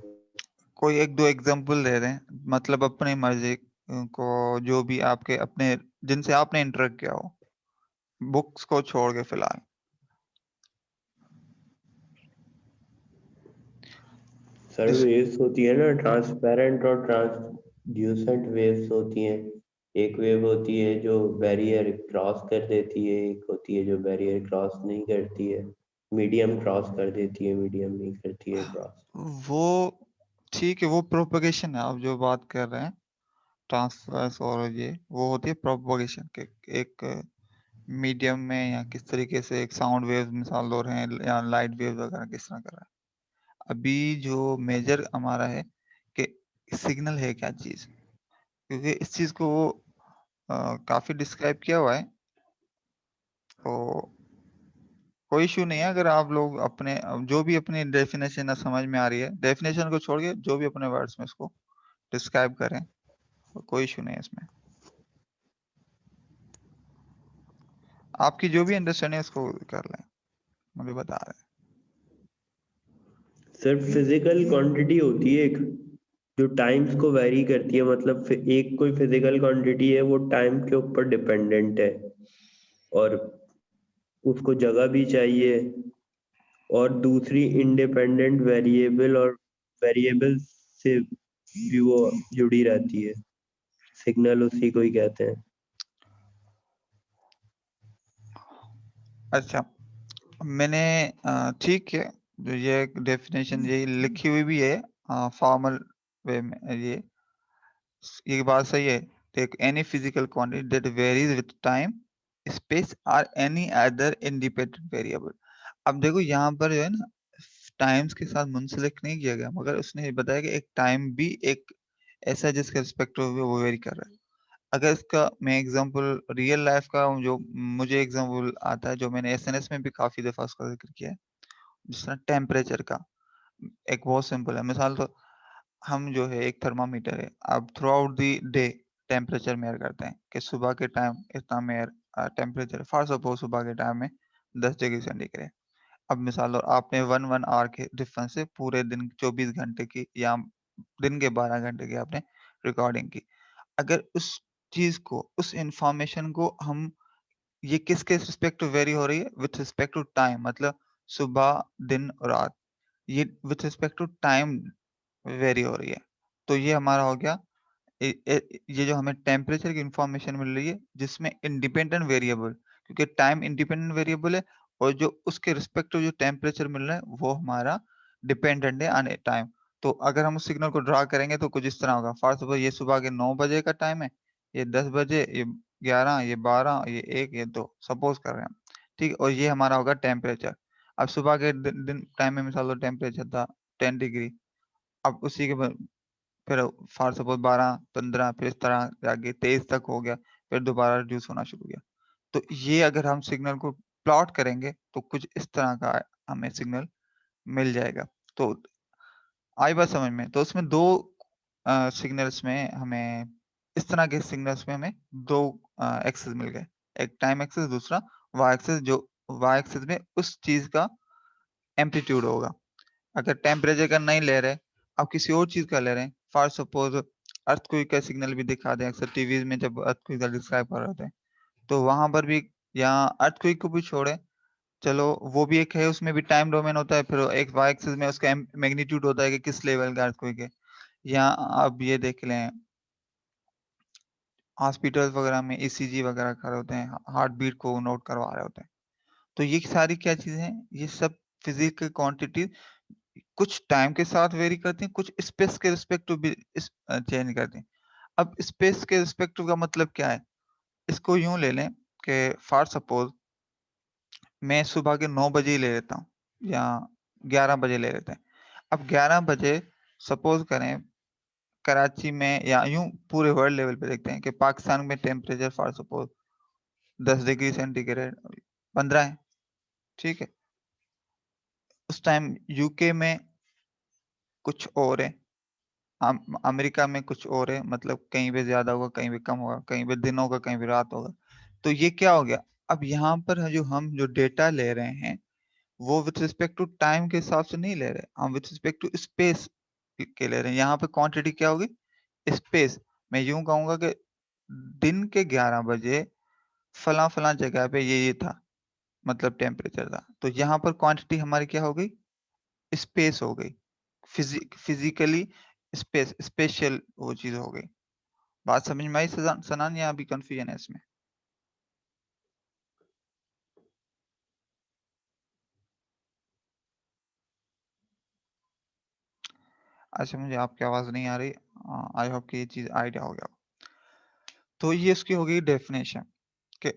Speaker 1: कोई 1-2 एग्ज़ाम्पल दे दें, मतलब अपनी मर्ज़ी को, जो भी आपके अपने जिनसे आपने इंटरेक्ट किया हो, बुक्स को छोड़ के फिलहाल।
Speaker 2: सर
Speaker 1: जिस
Speaker 2: वेव्स होती है ना, ट्रांसपेरेंट और ट्रांसड्यूसेंट वेव्स होती हैं। एक वेव होती है जो बैरियर क्रॉस कर देती है, एक होती है जो बैरियर क्रॉस नहीं करती है। मीडियम क्रॉस कर देती है, मीडियम नहीं करती है क्रॉस।
Speaker 1: वो ठीक है, वो प्रोपेगेशन है आप जो बात कर रहे हैं। ट्रांसवर्स और ये वो होती है प्रोपगेशन के एक मीडियम में या किस तरीके से एक साउंड वेव्स मिसाल दो रहे हैं या लाइट वेव्स वगैरह किस तरह कर रहा है। अभी जो मेजर हमारा है कि सिग्नल है क्या चीज़? क्योंकि इस चीज़ को काफ़ी डिस्क्राइब किया हुआ है। तो कोई इश्यू नहीं है अगर आप लोग अपने जो भी अपनी डेफिनेशन ना समझ में आ रही है, डेफिनेशन को छोड़ के जो भी अपने वर्ड्स में इसको डिस्क्राइब करें, तो कोई इश्यू नहीं है इसमें। आपकी जो भी अंडरस्टैंडिंग है उसको कर लें, मुझे बता रहे हैं।
Speaker 2: सिर्फ फिजिकल क्वांटिटी होती है एक, जो टाइम्स को वेरी करती है, मतलब एक कोई फिजिकल क्वांटिटी है वो टाइम के ऊपर डिपेंडेंट है, और उसको जगह भी चाहिए, और दूसरी इंडिपेंडेंट वेरिएबल और वेरिएबल से भी वो जुड़ी रहती है, सिग्नल उसी को ही कहते हैं।
Speaker 1: अच्छा, मैंने ठीक है, जो ये डेफिनेशन यही लिखी हुई भी है फॉर्मल वे में ये बात सही है। Take any physical quantity that varies with time, space और एनी अदर इंडिपेंडेंट वेरिएबल। अब देखो यहाँ पर जो है ना टाइम्स के साथ मुंसलिक नहीं किया गया, मगर उसने ये बताया कि एक टाइम भी एक ऐसा है जिसके रिस्पेक्ट में वो वेरी कर रहा है। अगर इसका मैं एग्जांपल रियल लाइफ का जो मुझे एग्जांपल आता है, जो मैंने एसएनएस में भी काफी दफा उसका जिक्र किया है, जिस तरह टेम्परेचर का एक बहुत सिंपल है मिसाल। तो हम जो है एक थर्मामीटर है, अब through out the day temperature mayor करते हैं कि सुबह के टाइम इतना मेयर टेम्परेचर फॉर सपोज सुबह के टाइम में 10 डिग्री सेंटीग्रेड। अब मिसाल और आपने 1 आवर के डिफरेंस से पूरे दिन 24 घंटे की या दिन के 12 घंटे की आपने रिकॉर्डिंग की। अगर उस चीज को उस इंफॉर्मेशन को हम ये किसके रिस्पेक्ट टू वेरी हो रही है विथ रिस्पेक्ट टू टाइम, मतलब सुबह दिन और रात, ये with respect to time vary हो रही है। तो ये हमारा हो गया ये जो हमें टेम्परेचर की इंफॉर्मेशन मिल रही है जिसमें इंडिपेंडेंट वेरिएबल, क्योंकि टाइम इंडिपेंडेंट वेरिएबल है और जो उसके रिस्पेक्टिव जो टेम्परेचर मिल रहा है वो हमारा डिपेंडेंट है ऑन टाइम। तो अगर हम उस सिग्नल को ड्रा करेंगे तो कुछ इस तरह होगा। फॉर सपोज ये सुबह के 9 बजे का टाइम है, ये 10 बजे, ये 11, ये 12, ये 1, ये 2 सपोज कर रहे हैं हम। ठीक है, और ये हमारा होगा टेम्परेचर। अब सुबह के दिन टाइम में मिसाल लो टेम्परेचर था 10 डिग्री। अब उसी के फिर फॉर सपोज 12, 15, फिर इस तरह आगे 23 तक हो गया, फिर दोबारा रिड्यूस होना शुरू किया। तो ये अगर हम सिग्नल को प्लॉट करेंगे तो कुछ इस तरह का हमें सिग्नल मिल जाएगा। तो आई बात समझ में? तो उसमें 2 सिग्नल्स में हमें इस तरह के सिग्नल्स में हमें 2 एक्सेस मिल गए। एक टाइम एक्सेस, दूसरा वाई एक्सेस, जो वाई एक्सेस में उस चीज़ का एम्पलीट्यूड होगा। अगर टेम्परेचर का नहीं ले रहे, आप किसी और चीज़ का ले रहे हैं, फॉर सपोज अर्थक्वेक का सिग्नल भी दिखाते हैं अक्सर टीवीज़ में जब अर्थक्वेक का डिस्क्राइब कर रहे होते हैं। तो वहाँ पर भी या अर्थक्वेक को भी छोड़ें, चलो वो भी एक है, उसमें भी टाइम डोमेन होता है, फिर एक वाई एक्सिस में उसका मैग्नीट्यूड होता है कि किस लेवल का अर्थक्वेक है। या आप ये देख लें हॉस्पिटल्स वगैरह में ईसीजी वगैरह कर रहे होते हैं, हार्ट बीट को नोट करवा रहे होते हैं। तो ये सारी क्या चीज़ें हैं? ये सब फिजिकल क्वांटिटी कुछ टाइम के साथ वेरी करती हैं, कुछ स्पेस के रिस्पेक्टिव भी चेंज करती हैं। अब स्पेस के रिस्पेक्टिव का मतलब क्या है? इसको यूँ ले लें कि फॉर सपोज मैं सुबह के 9 बजे ही ले लेता हूँ या 11 बजे ले लेते हैं। अब 11 बजे सपोज करें कराची में या यूँ पूरे वर्ल्ड लेवल पे देखते हैं कि पाकिस्तान में temperature for suppose 10 degree centigrade 15 है, ठीक है? उस टाइम यूके में कुछ और है, अमेरिका में कुछ और है, मतलब कहीं पे ज़्यादा होगा, कहीं पे कम होगा, कहीं पे दिन होगा, कहीं पे रात होगा। तो ये क्या हो गया? अब यहाँ पर जो हम जो डेटा ले रहे हैं, वो विथ रिस्पेक्ट टू टाइम के हिसाब से नहीं ले रहे, हम विथ रिस्पेक्ट टू स्पेस के ले रहे हैं। यहाँ पे क्वांटिटी क्या होगी? स्पेस। मैं यूँ कहूँगा कि दिन के 11 बजे फलाँ-फलाँ जगह पे ये था, मतलब टेम्परेचर था। तो यहाँ पर क्वांटिटी हमारी क्या हो गई? स्पेस हो गई। फिज़िकली स्पेशल वो चीज़ हो गई। बात समझ में आई सनान या अभी कन्फ्यूजन है इसमें? अच्छा, मुझे आपकी आवाज़ नहीं आ रही। आई होप कि ये चीज़ आइडिया हो गया हो। तो ये उसकी हो गई डेफिनेशन कि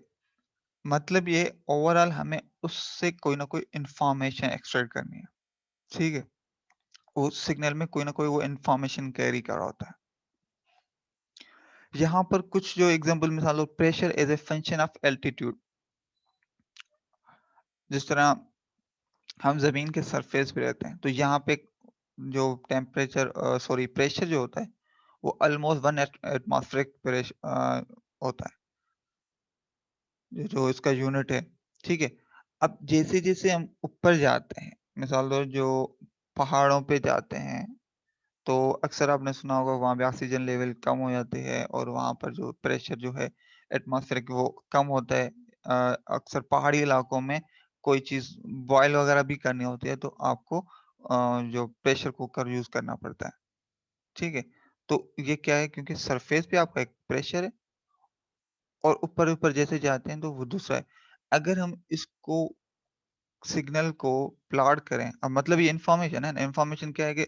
Speaker 1: मतलब ये ओवरऑल हमें उससे कोई ना कोई इन्फॉर्मेशन एक्सट्रैक्ट करनी है, ठीक है? उस सिग्नल में कोई ना कोई वो इन्फॉर्मेशन कैरी कर रहा होता है। यहाँ पर कुछ जो एग्ज़ाम्पल मिसाल low pressure is a function of altitude जिस तरह हम ज़मीन के सरफेस पे रहते हैं, तो यहाँ पे जो टेम्परेचर सॉरी प्रेशर जो होता है, वो ऑलमोस्ट 1 एटमॉस्फेरिक होता है, जो इसका यूनिट है, ठीक है? अब जैसे-जैसे हम ऊपर जाते हैं, मिसाल लो जो पहाड़ों पे जाते हैं, तो अक्सर आपने सुना होगा वहाँ पे ऑक्सीजन लेवल कम हो जाती है और वहाँ पर जो प्रेशर जो है एटमॉस्फेरिक वो कम होता है। अक्सर पहाड़ी इलाकों में कोई चीज़ बॉयल वगैरह भी करनी होती है तो आपको जो प्रेशर कुकर यूज़ करना पड़ता है, ठीक है? तो ये क्या है क्योंकि सरफेस पे आपका एक प्रेशर है और ऊपर-ऊपर जैसे जाते हैं तो वो दूसरा है। अगर हम इसको सिग्नल को प्लॉट करें अब मतलब ये इन्फॉर्मेशन है ना, इन्फॉर्मेशन क्या है कि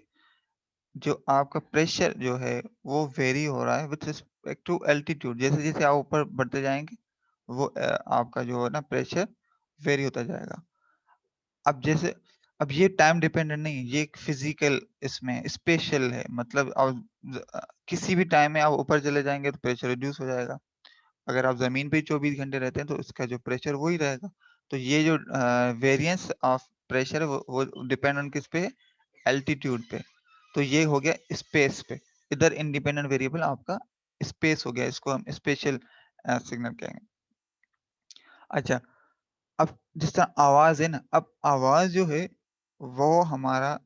Speaker 1: जो आपका प्रेशर जो है, वो वेरी हो रहा है विथ रिस्पेक्ट टू एल्टीट्यूड जैसे-जैसे आप ऊपर बढ़ते जाएँगे, वो आपका जो है ना प्रेशर वेरी होता जाएगा। अब जैसे अब ये टाइम डिपेंडेंट नहीं है, ये एक फिज़िकल इसमें स्पेशल है मतलब किसी भी टाइम में आप ऊपर चले जाएँगे तो प्रेशर रिड्यूस हो जाएगा। अगर आप ज़मीन पे ही 24 घंटे रहते हैं तो इसका जो प्रेशर वही रहेगा। तो ये जो वेरिएंस ऑफ प्रेशर है वो डिपेंड ऑन किस पे है? एल्टीट्यूड पे। तो ये हो गया स्पेस पे। इधर इंडिपेंडेंट वेरिएबल आपका स्पेस हो गया, इसको हम स्पेशल सिग्नल कहेंगे। अच्छा, अब जिस तरह आवाज़ है ना, अब आवाज़ जो है वो हमारा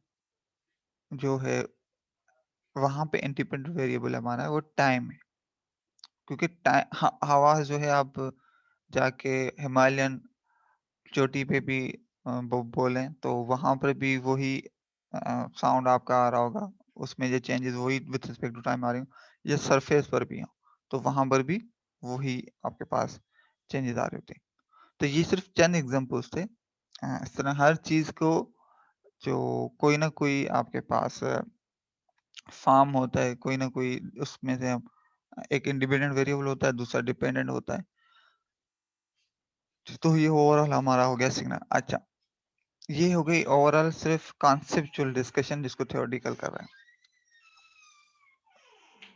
Speaker 1: जो है वहाँ पे इंडिपेंडेंट वेरिएबल हमारा वो टाइम है। क्योंकि आवाज़ जो है आप जाके हिमालयन चोटी पे भी बोलें तो वहाँ पर भी वही साउंड आपका आ रहा होगा। उसमें जो चेंजेज़ वही विथ रिस्पेक्ट टू टाइम आ रही हों, या सरफेस पर भी हों, तो वहाँ पर भी वही आपके पास चेंजेज़ आ रहे होते हैं। तो ये सिर्फ़ चंद एग्ज़ाम्पल्स थे। इस तरह हर चीज़ को जो कोई ना कोई आपके पास फ़ॉर्म होता है, कोई ना कोई उसमें से हम एक इंडिपेंडेंट वेरिएबल होता है, दूसरा डिपेंडेंट होता है। तो ये ओवरऑल हमारा हो गया सिग्नल। अच्छा, ये हो गई ओवरऑल सिर्फ कॉन्सेप्चुअल डिस्कशन जिसको थ्योरेटिकल कर रहे हैं।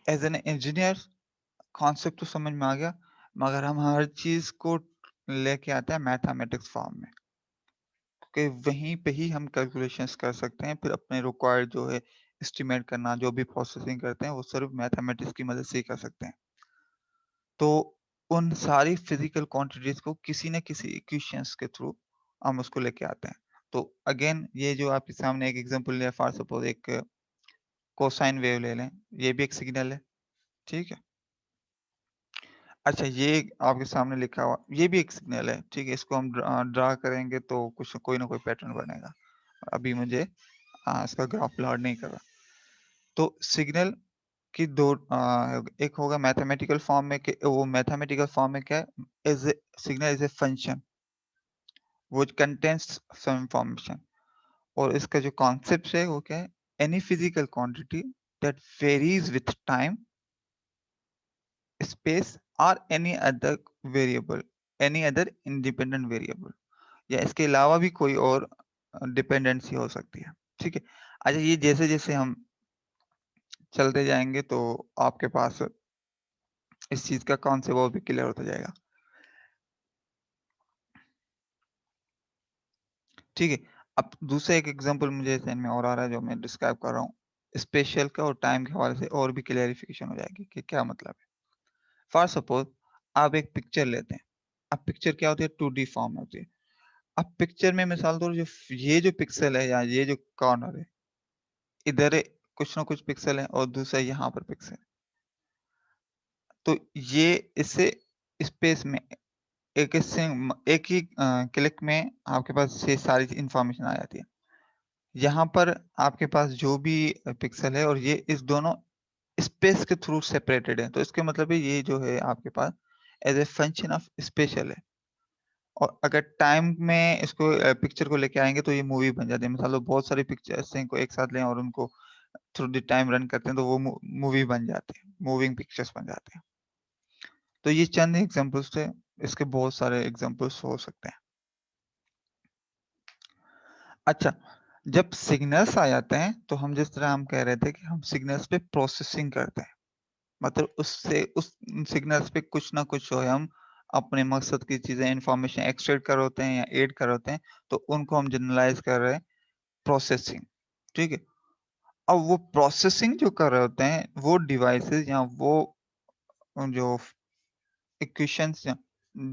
Speaker 1: एज़ एन इंजीनियर कॉन्सेप्ट तो समझ में आ गया, मगर हम हर चीज़ को लेके आते हैं मैथमेटिक्स फॉर्म में, क्योंकि वहीं पे ही हम कैलकुलेशंस कर सकते हैं, फिर अपने रिक्वायर्ड जो है एस्टिमेट करना, जो भी प्रोसेसिंग करते हैं, वो सिर्फ मैथमेटिक्स की मदद से ही कर सकते हैं। तो उन सारी फिज़िकल क्वांटिटीज़ को किसी न किसी इक्वेशंस के थ्रू हम उसको लेके आते हैं। तो अगेन ये जो आपके सामने एक एग्ज़ाम्पल लिया फॉर सपोज़ एक कोसाइन वेव ले लें, ये भी एक सिग्नल है, ठीक है? अच्छा ये आपके सामने लिखा हुआ ये भी एक सिग्नल है, ठीक है? इसको हम ड्रा करेंगे तो कुछ कोई ना कोई पैटर्न बनेगा। अभी मुझे इसका ग्राफ प्लॉट नहीं कर रहा। तो सिग्नल की 2 एक होगा मैथमेटिकल फॉर्म में कि वो मैथमेटिकल फॉर्म में क्या है? Is a signal is a function which contains some information और इसका जो कॉन्सेप्ट है वो क्या है? Any physical quantity that varies with time, space और एनी अदर इंडिपेंडेंट वेरिएबल या इसके अलावा भी कोई और डिपेंडेंसी हो सकती है, ठीक है? अच्छा ये जैसे-जैसे हम चलते जाएँगे तो आपके पास इस चीज़ का कॉन्सेप्ट और भी क्लियर होता जाएगा, ठीक है? अब दूसरा एक एग्ज़ाम्पल मुझे ज़हन में और आ रहा है जो मैं डिस्क्राइब कर रहा हूँ, स्पेशल का और टाइम के हवाले से और भी क्लैरिफ़िकेशन हो जाएगी कि क्या मतलब है। फॉर सपोज़ आप एक पिक्चर लेते हैं, अब पिक्चर क्या होती है 2D फॉर्म में होती है। अब पिक्चर में मिसाल तौर ये जो पिक्सेल है या ये जो कॉर्नर है, इधर कुछ ना कुछ पिक्सेल है और दूसरा यहाँ पर पिक्सेल। तो ये इससे स्पेस में एक ही क्लिक में आपके पास ये सारी इन्फॉर्मेशन आ जाती है। यहाँ पर आपके पास जो भी पिक्सेल है और ये इस दोनों स्पेस के थ्रू सेपरेटेड है। तो इसका मतलब है ये जो है आपके पास as a function of special है। और अगर टाइम में इसको पिक्चर को लेके आएँगे तो ये मूवी बन जाती है। मिसाल लो बहुत सारी पिक्चर्स हैं को एक साथ लें और उनको थ्रू द टाइम रन करते हैं तो वो मूवी बन जाते हैं, मूविंग पिक्चर्स बन जाते हैं। तो ये चंद एग्जांपल्स थे, इसके बहुत सारे एग्जांपल्स हो सकते हैं। अच्छा, जब सिग्नल्स आ जाते हैं, तो हम जिस तरह हम कह रहे थे कि हम सिग्नल्स पे प्रोसेसिंग करते हैं। मतलब उससे उस सिग्नल्स पे कुछ ना कुछ जो है हम अपने मकसद की चीज़ें इन्फॉर्मेशन एक्सट्रैक्ट कर होते हैं या ऐड कर होते हैं, तो उनको हम जनरलाइज़ कर रहे हैं प्रोसेसिंग, ठीक है? अब वो प्रोसेसिंग जो कर रहे होते हैं, वो डिवाइसेज़ या वो जो इक्वेशंस या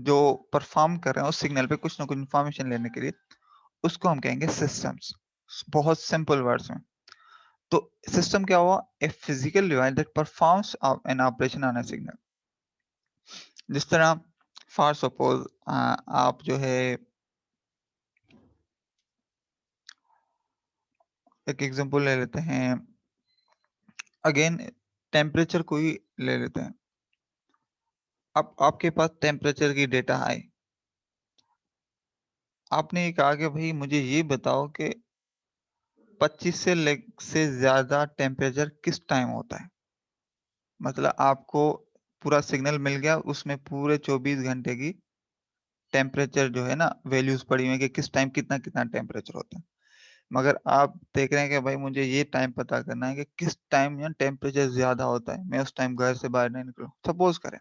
Speaker 1: जो परफ़ॉर्म कर रहे हैं उस सिग्नल पे कुछ ना कुछ इन्फॉर्मेशन लेने के लिए, उसको हम कहेंगे सिस्टम्स। बहुत सिंपल वर्ड्स में। तो सिस्टम क्या हुआ? A physical device that performs an operation on a signal. जिस तरह फॉर सपोज आप जो है एक एग्जांपल ले लेते हैं, अगेन टेम्परेचर को ही ले लेते हैं। अब आपके पास टेम्परेचर की डेटा है, आपने ये कहा कि भाई मुझे ये बताओ कि 25 से ज्यादा टेम्परेचर किस टाइम होता है। मतलब आपको पूरा सिग्नल मिल गया, उसमें पूरे 24 घंटे की टेम्परेचर जो है ना वैल्यूज पड़ी हुई है कि किस टाइम कितना कितना टेम्परेचर होता है। मगर आप देख रहे हैं कि भाई मुझे ये टाइम पता करना है कि किस टाइम यहाँ टेम्परेचर ज़्यादा होता है, मैं उस टाइम घर से बाहर नहीं निकलूँ, सपोज़ करें।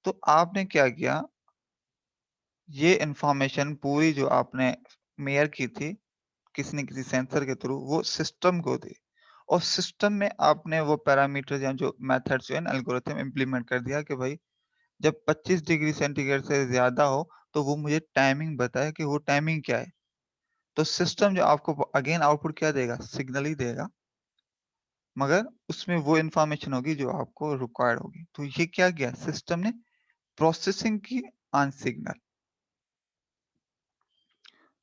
Speaker 1: तो आपने क्या किया, ये इन्फॉर्मेशन पूरी जो आपने मेयर की थी, किसी न किसी सेंसर के थ्रू वो सिस्टम को दी और सिस्टम में आपने वो पैरामीटर्स या जो मेथड्स जो है ना एल्गोरिथम इम्प्लीमेंट कर दिया कि भाई जब 25 डिग्री सेंटीग्रेड से ज़्यादा हो, तो वो मुझे टाइमिंग बताए कि वो टाइमिंग क्या है। तो सिस्टम जो आपको अगेन आउटपुट क्या देगा? सिग्नल ही देगा। मगर उसमें वो इन्फॉर्मेशन होगी जो आपको रिक्वायर्ड होगी। तो ये क्या किया सिस्टम ने? प्रोसेसिंग की ऑन सिग्नल।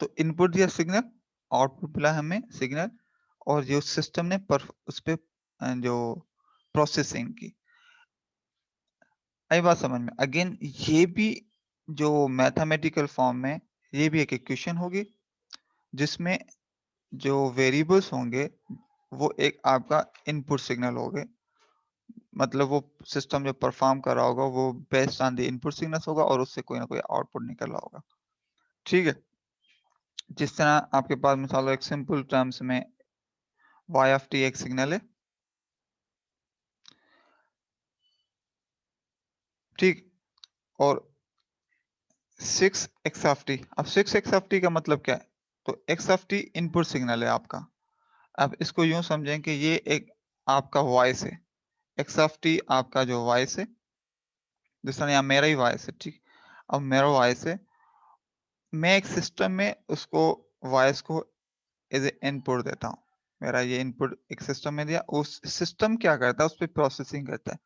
Speaker 1: तो इनपुट दिया सिग्नल, आउटपुट मिला हमें सिग्नल और जो सिस्टम ने उस पे जो प्रोसेसिंग की। आई बात समझ में? अगेन ये भी जो मैथमेटिकल फॉर्म में ये भी एक इक्वेशन होगी जिसमें जो वेरिएबल्स होंगे वो एक आपका इनपुट सिग्नल होगे। मतलब वो सिस्टम जो परफॉर्म कर रहा होगा वो based on the input signals होगा और उससे कोई ना कोई आउटपुट निकल रहा होगा। ठीक है? जिस तरह आपके पास मिसाल एक सिंपल टर्म्स में y ऑफ t एक सिग्नल है, ठीक? और 6x ऑफ t, अब 6x ऑफ t का मतलब क्या है? तो x of t input signal है आपका। अब इसको यूं समझें कि ये एक आपका वॉइस है, x ऑफ t आपका जो वॉइस है, जिस तरह यहाँ मेरा ही वॉइस है, ठीक? अब मेरा वॉइस है, मैं एक सिस्टम में उसको वॉइस को एज़ ए इनपुट देता हूँ। मेरा ये इनपुट एक सिस्टम में दिया, उस सिस्टम क्या करता है, उस पे प्रोसेसिंग करता है।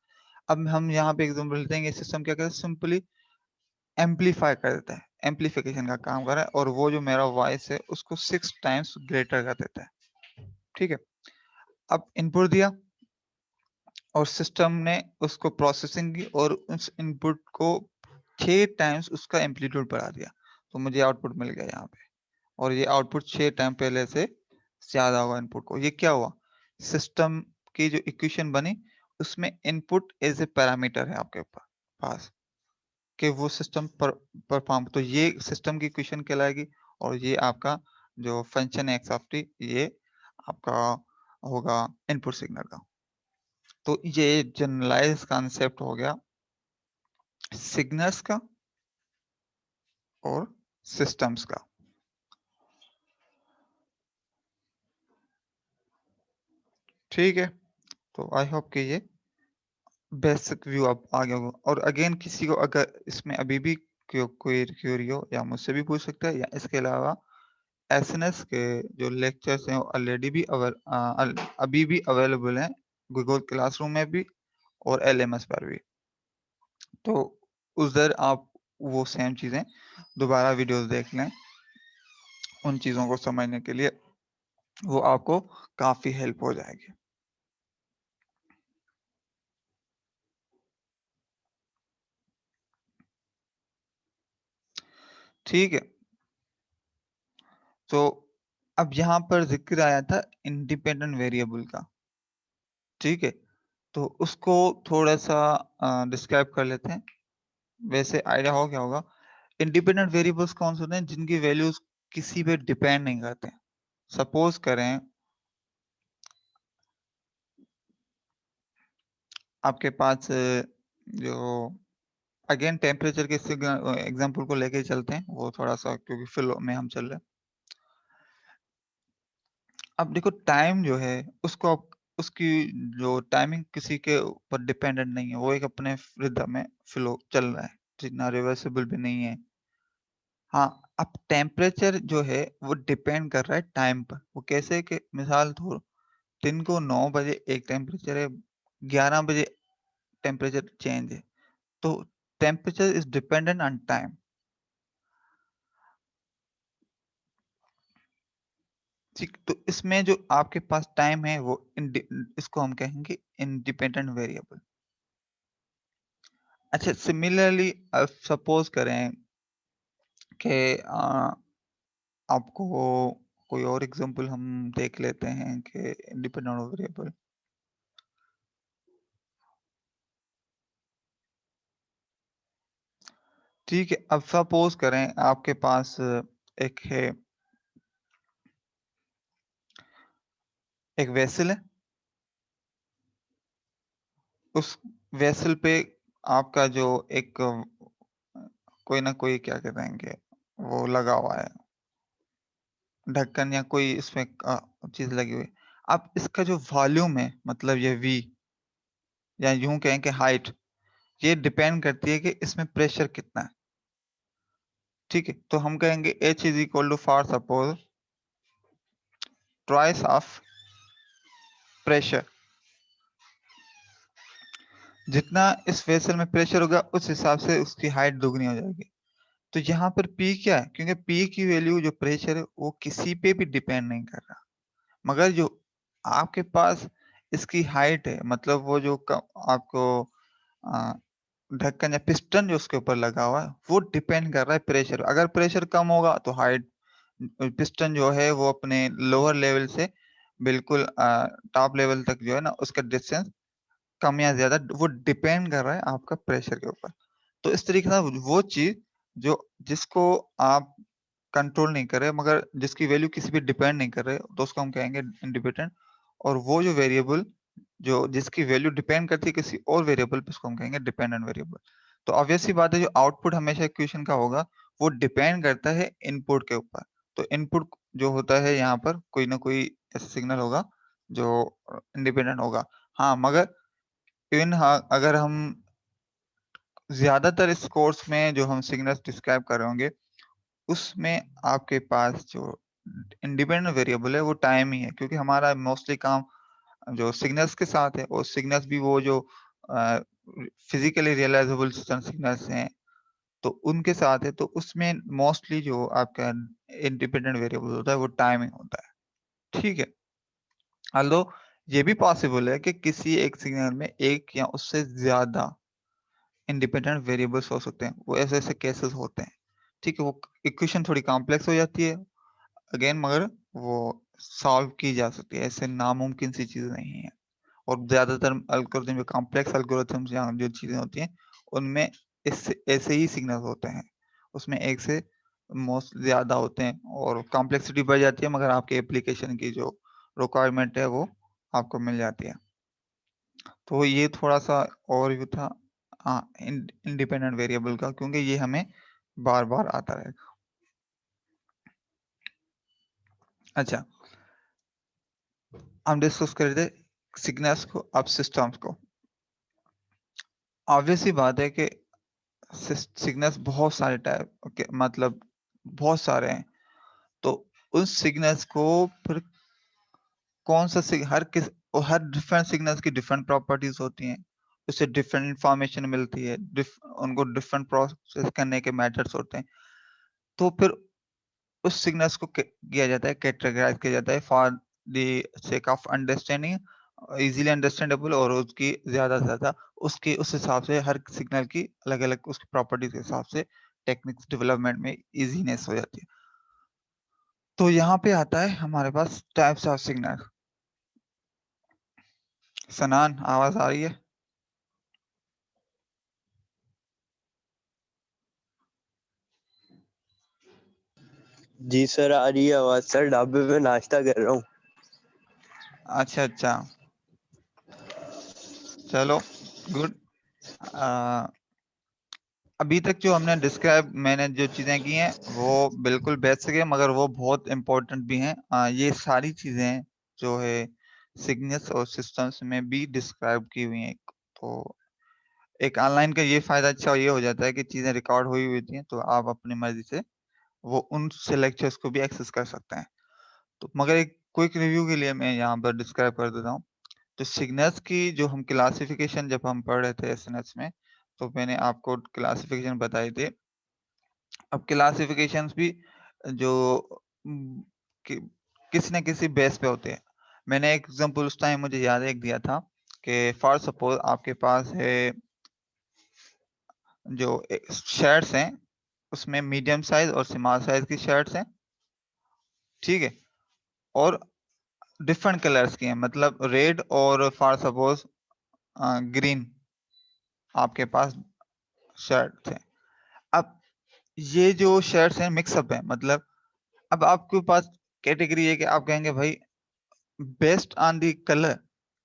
Speaker 1: अब हम यहाँ पे एग्ज़ाम्पल लेते हैं, ये सिस्टम क्या करता है, सिंपली एम्प्लीफाई कर देता है, एम्प्लीफिकेशन का काम कर रहा है और वो जो मेरा वॉइस है, उसको 6 टाइम्स ग्रेटर कर देता है, ठीक है? अब इनपुट दिया और सिस्टम ने उसको प्रोसेसिंग की और उस इनपुट को 6 टाइम्स उसका एम्पलीट्यूड बढ़ा दिया, तो मुझे आउटपुट मिल गया यहाँ पे और ये आउटपुट 6 टाइम पहले से ज़्यादा होगा इनपुट को। ये क्या हुआ? सिस्टम की जो इक्वेशन बनी, उसमें इनपुट एज़ ए पैरामीटर है आपके पास कि वो सिस्टम परफॉर्म, तो ये सिस्टम की इक्वेशन कहलाएगी और ये आपका जो फंक्शन है एक्स ऑफ टी, ये आपका होगा इनपुट सिग्नल का। तो ये जनरलाइज़ कांसेप्ट हो गया सिग्नल्स का और सिस्टम्स का। ठीक है? तो आई होप कि ये बेसिक व्यू अब आ गया होगा और अगेन किसी को अगर इसमें अभी भी कोई क्यूरी हो या मुझसे भी पूछ सकता है या इसके अलावा एसएनएस के जो लेक्चर्स हैं वो ऑलरेडी भी अभी भी अवेलेबल हैं गूगल क्लासरूम में भी और एलएमएस पर भी। तो उधर आप वो सेम चीज़ें दोबारा वीडियोस देख लें, उन चीज़ों को समझने के लिए वो आपको काफ़ी हेल्प हो जाएगी। ठीक है? तो अब यहाँ पर ज़िक्र आया था इंडिपेंडेंट वेरिएबल का, ठीक है? तो उसको थोड़ा-सा डिस्क्राइब कर लेते हैं। वैसे आइडिया हो क्या होगा, इंडिपेंडेंट वेरिएबल्स कौन से होते हैं जिनकी वैल्यूज किसी पे डिपेंड नहीं करते। सपोज करें आपके पास जो अगेन टेम्परेचर के एग्जांपल को लेके चलते हैं, वो थोड़ा सा क्योंकि फ्लो में हम चल रहे हैं। अब देखो टाइम जो है उसको आप उसकी जो टाइमिंग किसी के ऊपर डिपेंडेंट नहीं है, वो एक अपने रिदम में फ्लो चल रहा है, जितना रिवर्सिबल भी नहीं है। हाँ, अब टेम्परेचर जो है वो डिपेंड कर रहा है टाइम पर। वो कैसे कि मिसाल तो दिन को 9 बजे एक टेम्परेचर है, 11 बजे टेम्परेचर चेंज है। तो temperature is dependent on time. ठीक, तो इसमें जो आपके पास टाइम है वो इसको हम कहेंगे इंडिपेंडेंट वेरिएबल। अच्छा, सिमिलरली सपोज करें कि आपको कोई और एग्जांपल हम देख लेते हैं कि इंडिपेंडेंट वेरिएबल। ठीक है, अब सपोज करें आपके पास एक है, एक वेसल है। उस वेसल पे आपका जो एक कोई ना कोई क्या कहते हैं कि वो लगा हुआ है, ढक्कन या कोई इसमें चीज लगी हुई है। अब इसका जो वॉल्यूम है, मतलब ये वी या यूं कहें कि हाइट, ये डिपेंड करती है कि इसमें प्रेशर कितना है। ठीक है, तो हम कहेंगे H is equal to for suppose twice of pressure. जितना इस वेसल में प्रेशर होगा उस हिसाब से उसकी हाइट दुगनी हो जाएगी। तो यहाँ पर P क्या है, क्योंकि P की वैल्यू जो प्रेशर है वो किसी पे भी डिपेंड नहीं कर रहा, मगर जो आपके पास इसकी हाइट है, मतलब वो जो आपको ढक्कन या पिस्टन जो उसके ऊपर लगा हुआ है वो डिपेंड कर रहा है प्रेशर। अगर प्रेशर कम होगा तो हाइट, पिस्टन जो है वो अपने लोअर लेवल से बिल्कुल टॉप लेवल तक जो है ना उसका डिस्टेंस कम या ज्यादा वो डिपेंड कर रहा है आपका प्रेशर के ऊपर। तो इस तरीके से वो चीज जो जिसको आप कंट्रोल नहीं कर रहे मगर जिसकी वैल्यू किसी पे डिपेंड नहीं कर रहे, तो उसको हम कहेंगे इंडिपेंडेंट। और वो जो वेरिएबल जो जिसकी वैल्यू डिपेंड करती है किसी और वेरिएबल पे, उसको हम कहेंगे डिपेंडेंट वेरिएबल। तो ऑब्वियस सी बात है, जो आउटपुट हमेशा इक्वेशन का होगा वो डिपेंड करता है इनपुट के ऊपर। तो इनपुट जो होता है यहाँ पर कोई ना कोई ऐसा सिग्नल होगा जो इंडिपेंडेंट होगा। हाँ, मगर इवन हाँ, अगर हम ज्यादातर इस कोर्स में जो हम सिग्नल्स डिस्क्राइब कर रहे होंगे उसमें आपके पास जो इंडिपेंडेंट वेरिएबल है वो टाइम ही है, क्योंकि हमारा मोस्टली काम जो सिग्नल्स के साथ है, और सिग्नल्स भी वो जो फिजिकली रियलाइजेबल सिग्नल्स हैं तो उनके साथ है। तो उसमें मोस्टली जो आपका इंडिपेंडेंट वेरिएबल होता है वो टाइम ही होता है। ठीक है, although ये भी पॉसिबल है कि किसी एक सिग्नल में एक या उससे ज्यादा इंडिपेंडेंट वेरिएबल्स हो सकते हैं, वो ऐसे ऐसे केसेस होते हैं। ठीक है, वो इक्वेशन थोड़ी कॉम्प्लेक्स हो जाती है अगेन, मगर वो सॉल्व की जा सकती है, ऐसे नामुमकिन सी चीज नहीं है। और ज्यादातर एल्गोरिथम जो कॉम्प्लेक्स एल्गोरिथम्स या जो चीजें होती हैं उनमें इससे ऐसे ही सिग्नल होते हैं, उसमें एक से मोस्ट ज्यादा होते हैं और कॉम्प्लेक्सिटी बढ़ जाती है, मगर आपके एप्लीकेशन की जो रिक्वायरमेंट है वो आपको मिल जाती है। तो ये थोड़ा सा ओवरव्यू था इंडिपेंडेंट वेरिएबल का, क्योंकि ये हमें बार बार आता रहेगा। अच्छा, हम डिस्कस कर रहे थे सिग्नल्स को, अब सिस्टम्स को। ऑब्वियस ही बात है कि सिग्नल्स बहुत सारे टाइप के, मतलब बहुत सारे हैं। तो उन सिग्नल्स को फिर कौन सा हर डिफरेंट सिग्नल्स की डिफरेंट प्रॉपर्टीज होती हैं, उससे डिफरेंट इंफॉर्मेशन मिलती है, उनको डिफरेंट प्रोसेस करने के मेथड्स होते हैं। तो फिर उस सिग्नल्स को किया जाता है, कैटेगराइज किया जाता है for the sake of understanding, easily understandable, और उसकी ज्यादा से ज्यादा उसके उस हिसाब से हर सिग्नल की अलग अलग उसकी प्रॉपर्टीज के हिसाब से टेक्निक्स डेवलपमेंट में इजीनेस हो जाती है। तो यहाँ पे आता है हमारे पास टाइप्स ऑफ सिग्नल। सनान, आवाज आ रही है?
Speaker 2: जी सर, आ रही है आवाज सर, ढाबे पे नाश्ता कर रहा हूँ।
Speaker 1: अच्छा अच्छा, चलो गुड। अभी तक जो हमने डिस्क्राइब, मैंने जो चीजें की हैं वो बिल्कुल बेसिक है, मगर वो बहुत इंपॉर्टेंट भी हैं। ये सारी चीजें जो है सिग्नल्स और सिस्टम्स में भी डिस्क्राइब की हुई हैं। तो एक ऑनलाइन का ये फायदा अच्छा ये हो जाता है कि चीजें रिकॉर्ड हुई हुई होती हैं, तो आप अपनी मर्जी से वो उन से लेक्चर्स को भी एक्सेस कर सकते हैं। तो मगर एक क्विक रिव्यू के लिए मैं यहाँ पर डिस्क्राइब कर देता हूँ। तो सिग्नल्स की जो हम क्लासिफिकेशन जब हम पढ़ रहे थे एसएनएस में, तो मैंने आपको क्लासिफिकेशन बताई थी। अब क्लासिफिकेशंस भी जो कि, किसी न किसी बेस पे होते हैं। मैंने एक एग्जांपल उस टाइम मुझे याद है एक दिया था कि फॉर सपोज आपके पास है जो शर्ट्स हैं, उसमें मीडियम साइज और स्मॉल साइज की शर्ट्स हैं, ठीक है, और डिफरेंट कलर्स की हैं, मतलब रेड और फॉर सपोज ग्रीन आपके पास शर्ट्स हैं। अब ये जो शर्ट्स हैं मिक्सअप है, मतलब अब आपके पास कैटेगरी है कि आप कहेंगे भाई बेस्ड ऑन दी कलर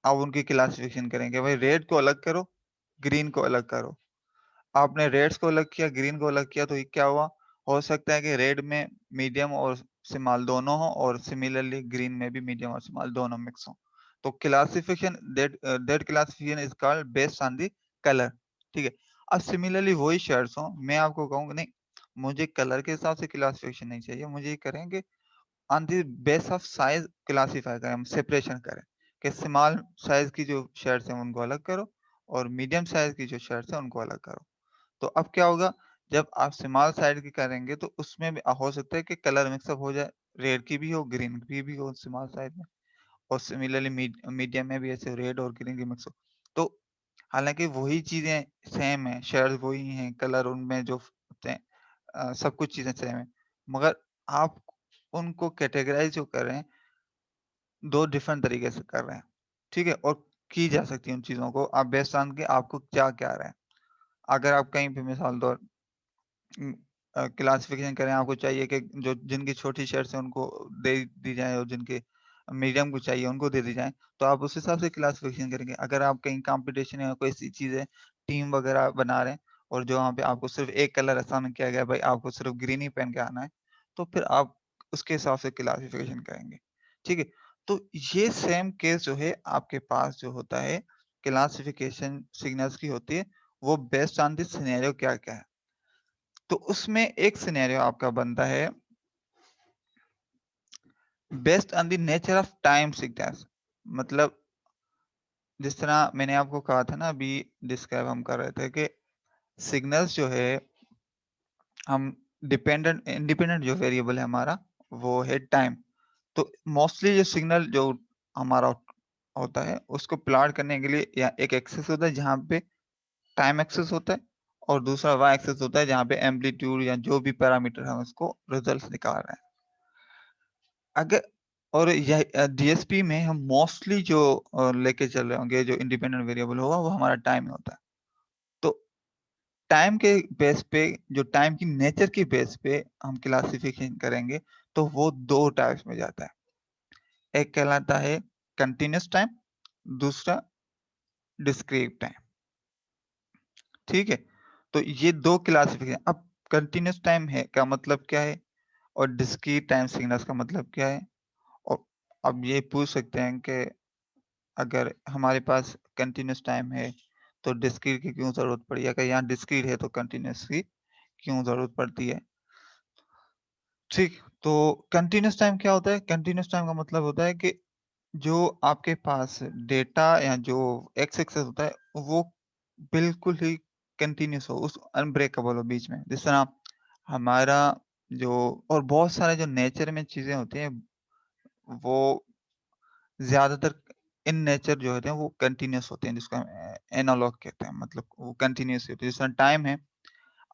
Speaker 1: आप उनकी क्लासिफिकेशन करेंगे, भाई रेड को अलग करो, ग्रीन को अलग करो। आपने रेड्स को अलग किया, ग्रीन को अलग किया, तो ये क्या हुआ? हो सकता है कि रेड में मीडियम और स्मॉल दोनों हो, और सिमिलरली ग्रीन में भी मीडियम और स्मॉल दोनों मिक्स हो। तो classification that classification is called based on the colour, ठीक है। अब सिमिलरली वही शर्ट्स हो, मैं आपको कहूंगा नहीं, मुझे कलर के हिसाब से क्लासिफिकेशन नहीं चाहिए, मुझे ये करेंगे on the base of size classify करें, हम सेपरेशन करें कि स्मॉल साइज की जो शर्ट्स हैं उनको अलग करो, और मीडियम साइज की जो शर्ट्स हैं उनको अलग करो। तो अब क्या होगा, जब आप स्मॉल साइज की करेंगे तो उसमें भी हो सकता है कि कलर मिक्सअप हो जाए, रेड की भी हो, ग्रीन की भी हो स्मॉल साइज में, और सिमिलरली मीडियम में भी ऐसे रेड और ग्रीन की मिक्स हो। तो हालांकि वही चीजें सेम है, शेड्स वही हैं, कलर उनमें जो होते हैं, सब कुछ चीजें सेम है, मगर आप उनको कैटेगराइज जो कर रहे हैं दो डिफरेंट तरीके से कर रहे हैं, ठीक है। और की जा सकती है उन चीजों को आप बेस्ड ऑन के आपको क्या क्या आ रहा है। अगर आप कहीं पे मिसाल दो क्लासिफिकेशन करें, आपको चाहिए कि जो जिनकी छोटी शर्ट्स हैं उनको दे दी जाए, और जिनके मीडियम को चाहिए उनको दे दी जाए, तो आप उस हिसाब से क्लासिफिकेशन करेंगे। अगर आप कहीं कंपटीशन या कोई ऐसी चीज़ है, टीम वगैरह बना रहे हैं, और जो वहाँ पे आपको सिर्फ एक कलर असाइन किया गया है, भाई आपको सिर्फ ग्रीन ही पहन के आना है, तो फिर आप उसके हिसाब से क्लासिफिकेशन करेंगे, ठीक है। तो ये सेम केस जो है आपके पास जो होता है क्लासिफिकेशन सिग्नल्स की होती है, वो बेस्ड ऑन द सिनेरियो क्या-क्या है। तो उसमें एक सिनेरियो आपका बनता है based on the nature of time signals, मतलब जिस तरह मैंने आपको कहा था ना, अभी डिस्क्राइब हम कर रहे थे कि सिग्नल्स जो है हम डिपेंडेंट इंडिपेंडेंट जो वेरिएबल है हमारा वो है टाइम। तो मोस्टली जो सिग्नल जो हमारा होता है उसको प्लॉट करने के लिए या एक एक्सेस होता है जहाँ पे टाइम एक्सेस होता है, और दूसरा वाई एक्सेस होता है जहाँ पे एम्पलीट्यूड या जो भी पैरामीटर है उसको रिजल्ट निकाल रहे हैं। अगर और यह डीएसपी में हम मोस्टली जो लेके चल रहे होंगे, जो इंडिपेंडेंट वेरिएबल होगा वो हमारा टाइम ही होता है। तो टाइम के बेस पे, जो टाइम की नेचर की बेस पे हम क्लासिफिकेशन करेंगे, तो वो दो टाइप्स में जाता है। एक कहलाता है कंटिन्यूस टाइम, दूसरा डिस्क्रीट टाइम, ठीक है। तो ये दो क्लासिफिकेशन। अब कंटिन्यूस टाइम है का मतलब क्या है, और डिस्क्रीट टाइम सिग्नल्स का मतलब क्या है। और अब ये पूछ सकते हैं कि अगर हमारे पास कंटिन्यूस टाइम है तो डिस्क्रीट की क्यों जरूरत पड़ी, अगर यहाँ डिस्क्रीट है तो कंटिन्यूस की क्यों जरूरत पड़ती है, ठीक। तो कंटिन्यूस टाइम क्या होता है? कंटिन्यूस टाइम का मतलब होता है कि जो आपके पास डेटा या जो एक्स एक्सेस होता है वो बिल्कुल ही कंटिन्यूस हो, उस अनब्रेकेबल हो बीच में। जिस तरह हमारा जो और बहुत सारे जो नेचर में चीजें होती हैं वो ज्यादातर इन नेचर जो होते हैं वो कंटिन्यूस होते हैं, जिसको हम एनालॉग कहते हैं, मतलब वो कंटिन्यूस होते हैं। जिस तरह टाइम है,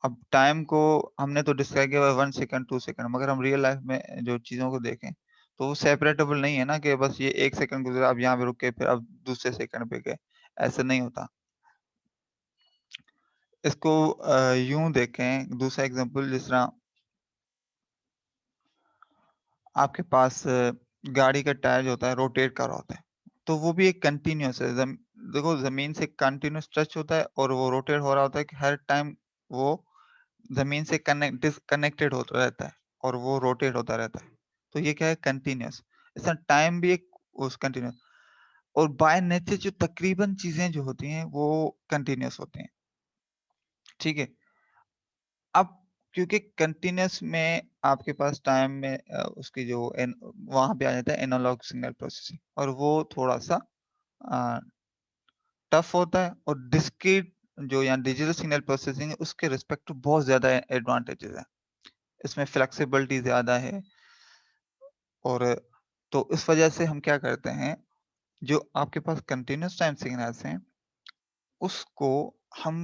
Speaker 1: अब टाइम को हमने तो डिस्क्राइब किया 1 सेकंड 2 सेकंड, मगर हम रियल लाइफ में जो चीजों को देखें तो वो सेपरेटेबल नहीं है ना, कि बस ये 1 सेकंड गुजरा अब यहाँ पे रुक के फिर अब दूसरे सेकंड पे गए, ऐसा नहीं होता। इसको यूं देखें, दूसरा एग्जांपल, जिस तरह आपके पास गाड़ी का टायर जो होता है रोटेट कर रहा होता है, तो वो भी एक कंटीन्यूअस है। देखो ज़मीन से कंटीन्यूअस टच होता है और वो रोटेट हो रहा होता है कि हर टाइम वो ज़मीन से कनेक्टेड होता रहता है और वो रोटेट होता रहता है। तो ये क्या है कंटीन्यूअस। ऐसा टाइम भी एक उस कंटीन्यूअस और बाय नेचर जो तकरीबन चीज़ें जो होती हैं वो कंटीन्यूअस होती हैं, ठीक है? अब क्योंकि कंटीन्यूअस में आपके पास टाइम में उसकी जो वहाँ पे आ जाता है एनालॉग सिग्नल प्रोसेसिंग और वो थोड़ा-सा अ, टफ होता है और डिस्क्रीट जो या डिजिटल सिग्नल प्रोसेसिंग है उसके रिस्पेक्ट टू बहुत ज़्यादा एडवांटेजेस हैं। इसमें फ्लेक्सिबिलिटी ज़्यादा है और तो इस वजह से हम क्या करते हैं, जो आपके पास कंटीन्यूअस टाइम सिग्नल्स हैं, उसको हम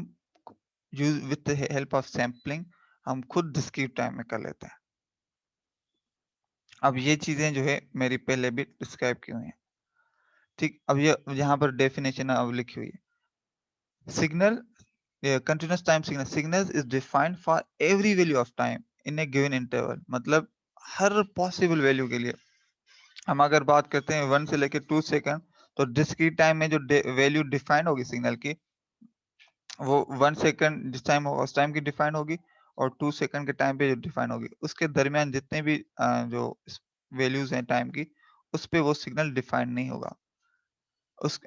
Speaker 1: use with the help of sampling हम खुद डिस्क्रीट टाइम में कर लेते हैं। अब ये चीज़ें जो है मेरी पहले भी डिस्क्राइब की हुई हैं, ठीक? अब ये यहाँ पर डेफिनिशन अब लिखी हुई है। Signal continuous time signal is defined for every value of time in a given interval मतलब हर पॉसिबल वैल्यू के लिए। हम अगर बात करते हैं 1 से लेके 2 सेकंड तो डिस्क्रीट टाइम में जो वैल्यू डिफाइन होगी सिग्नल की वो 1 सेकंड जिस टाइम होगा उस टाइम की डिफाइन होगी और 2 सेकंड के टाइम पे जो डिफाइन होगी उसके दरमियान जितने भी जो वैल्यूज हैं टाइम की उस पे वो सिग्नल डिफाइन नहीं होगा उस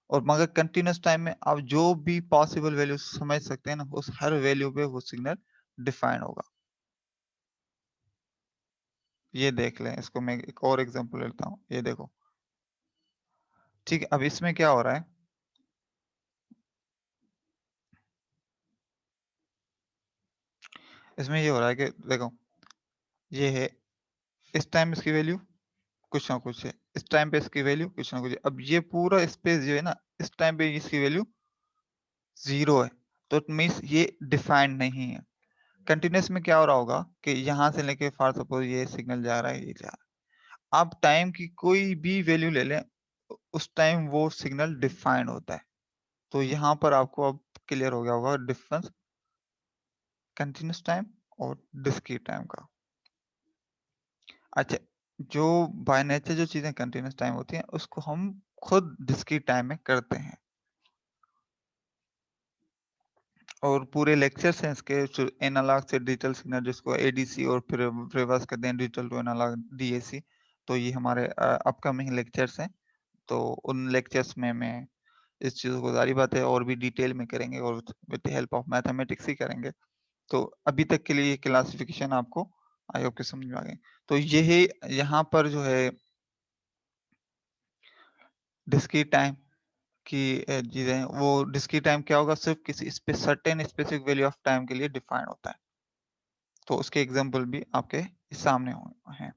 Speaker 1: और मगर कंटिन्यूअस टाइम में आप जो भी पॉसिबल वैल्यू समझ सकते हैं ना उस हर वैल्यू पे वो सिग्नल डिफाइन होगा। ये देख लें इसको मैं एक और एग्जांपल लेता हूँ ये देखो ठीक है अब इसमें क्या हो रहा है इसमें ये हो रहा है कि देखो ये है इस टाइम इसकी वैल्यू कुछ ना कुछ है इस टाइम पे इसकी वैल्यू कुछ ना कुछ है अब ये पूरा स्पेस जो है ना इस टाइम पे इसकी वैल्यू जीरो है तो इट मीन्स ये डिफाइंड नहीं है कंटिन्यूस में क्या हो रहा होगा कि यहाँ से लेके फॉर सपोज ये सिग्नल जा रहा है ये जा रहा है आप टाइम की कोई भी वैल्यू ले लें उस टाइम वो सिग्नल डिफाइंड होता है तो यहाँ पर आपको अब क्लियर हो गया होगा डिफरेंस कंटिन्यूस टाइम और डिस्क्रीट टाइम का अच्छा जो बाय नेचर जो चीजें कंटिन्यूस टाइम होती हैं उसको हम खुद डिस्क्रीट टाइम में करते हैं और पूरे लेक्चर्स हैं इसके एनालॉग से डिजिटल सिग्नल जिसको एडीसी और फिर रिवर्स करते हैं डिजिटल टू एनालॉग डीएसी तो ये हमारे अपकमिंग लेक्चर्स हैं तो उन लेक्चर्स में मैं इस चीज़ को जारी बात है और भी डिटेल में करेंगे और with the help of mathematics ही करेंगे तो अभी तक के लिए क्लासिफिकेशन आपको आई होप कि समझ में आ गए तो यही यहाँ पर जो है डिस्क्रीट टाइम की चीज़ें हैं वो डिस्क्रीट टाइम क्या होगा सिर्फ किसी certain specific value of time के लिए डिफाइन होता है तो उसके एग्जाम्पल भी आपके सामने हैं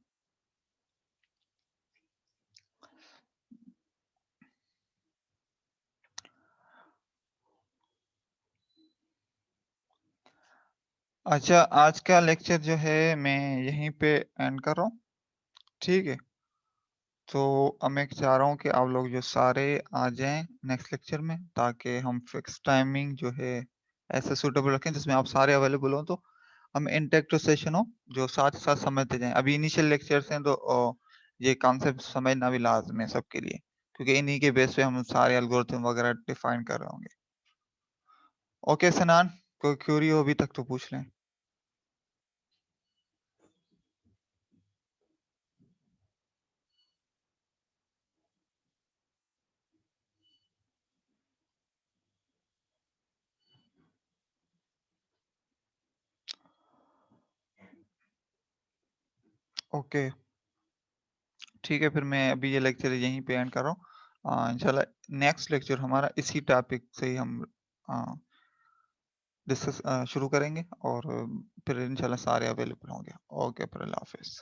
Speaker 1: अच्छा आज का लेक्चर जो है मैं यहीं पे एंड कर रहा हूँ ठीक है तो अब मैं चाह रहा हूँ कि आप लोग जो सारे आ जाएं नेक्स्ट लेक्चर में ताकि हम फिक्स टाइमिंग जो है ऐसे सूटेबल रखें जिसमें आप सारे अवेलेबल हो तो हम इंटरेक्टिव सेशन हो जो साथ साथ समझते जाएं अभी इनिशियल लेक्चर्स हैं तो ये कॉन्सेप्ट समझना भी लाजमी है सबके लिए क्योंकि इन्हीं के बेस पे हम सारे एल्गोरिथम वगैरह डिफाइन कर रहे होंगे ओके सनान कोई क्यूरी हो अभी तक तो पूछ लें ओके ठीक है फिर मैं अभी ये लेक्चर यहीं पे एंड कर रहा हूँ इंशाल्लाह नेक्स्ट लेक्चर हमारा इसी टॉपिक से ही हम डिस्कस शुरू करेंगे और फिर इंशाल्लाह सारे अवेलेबल होंगे ओके फिर अल्लाह हाफिज़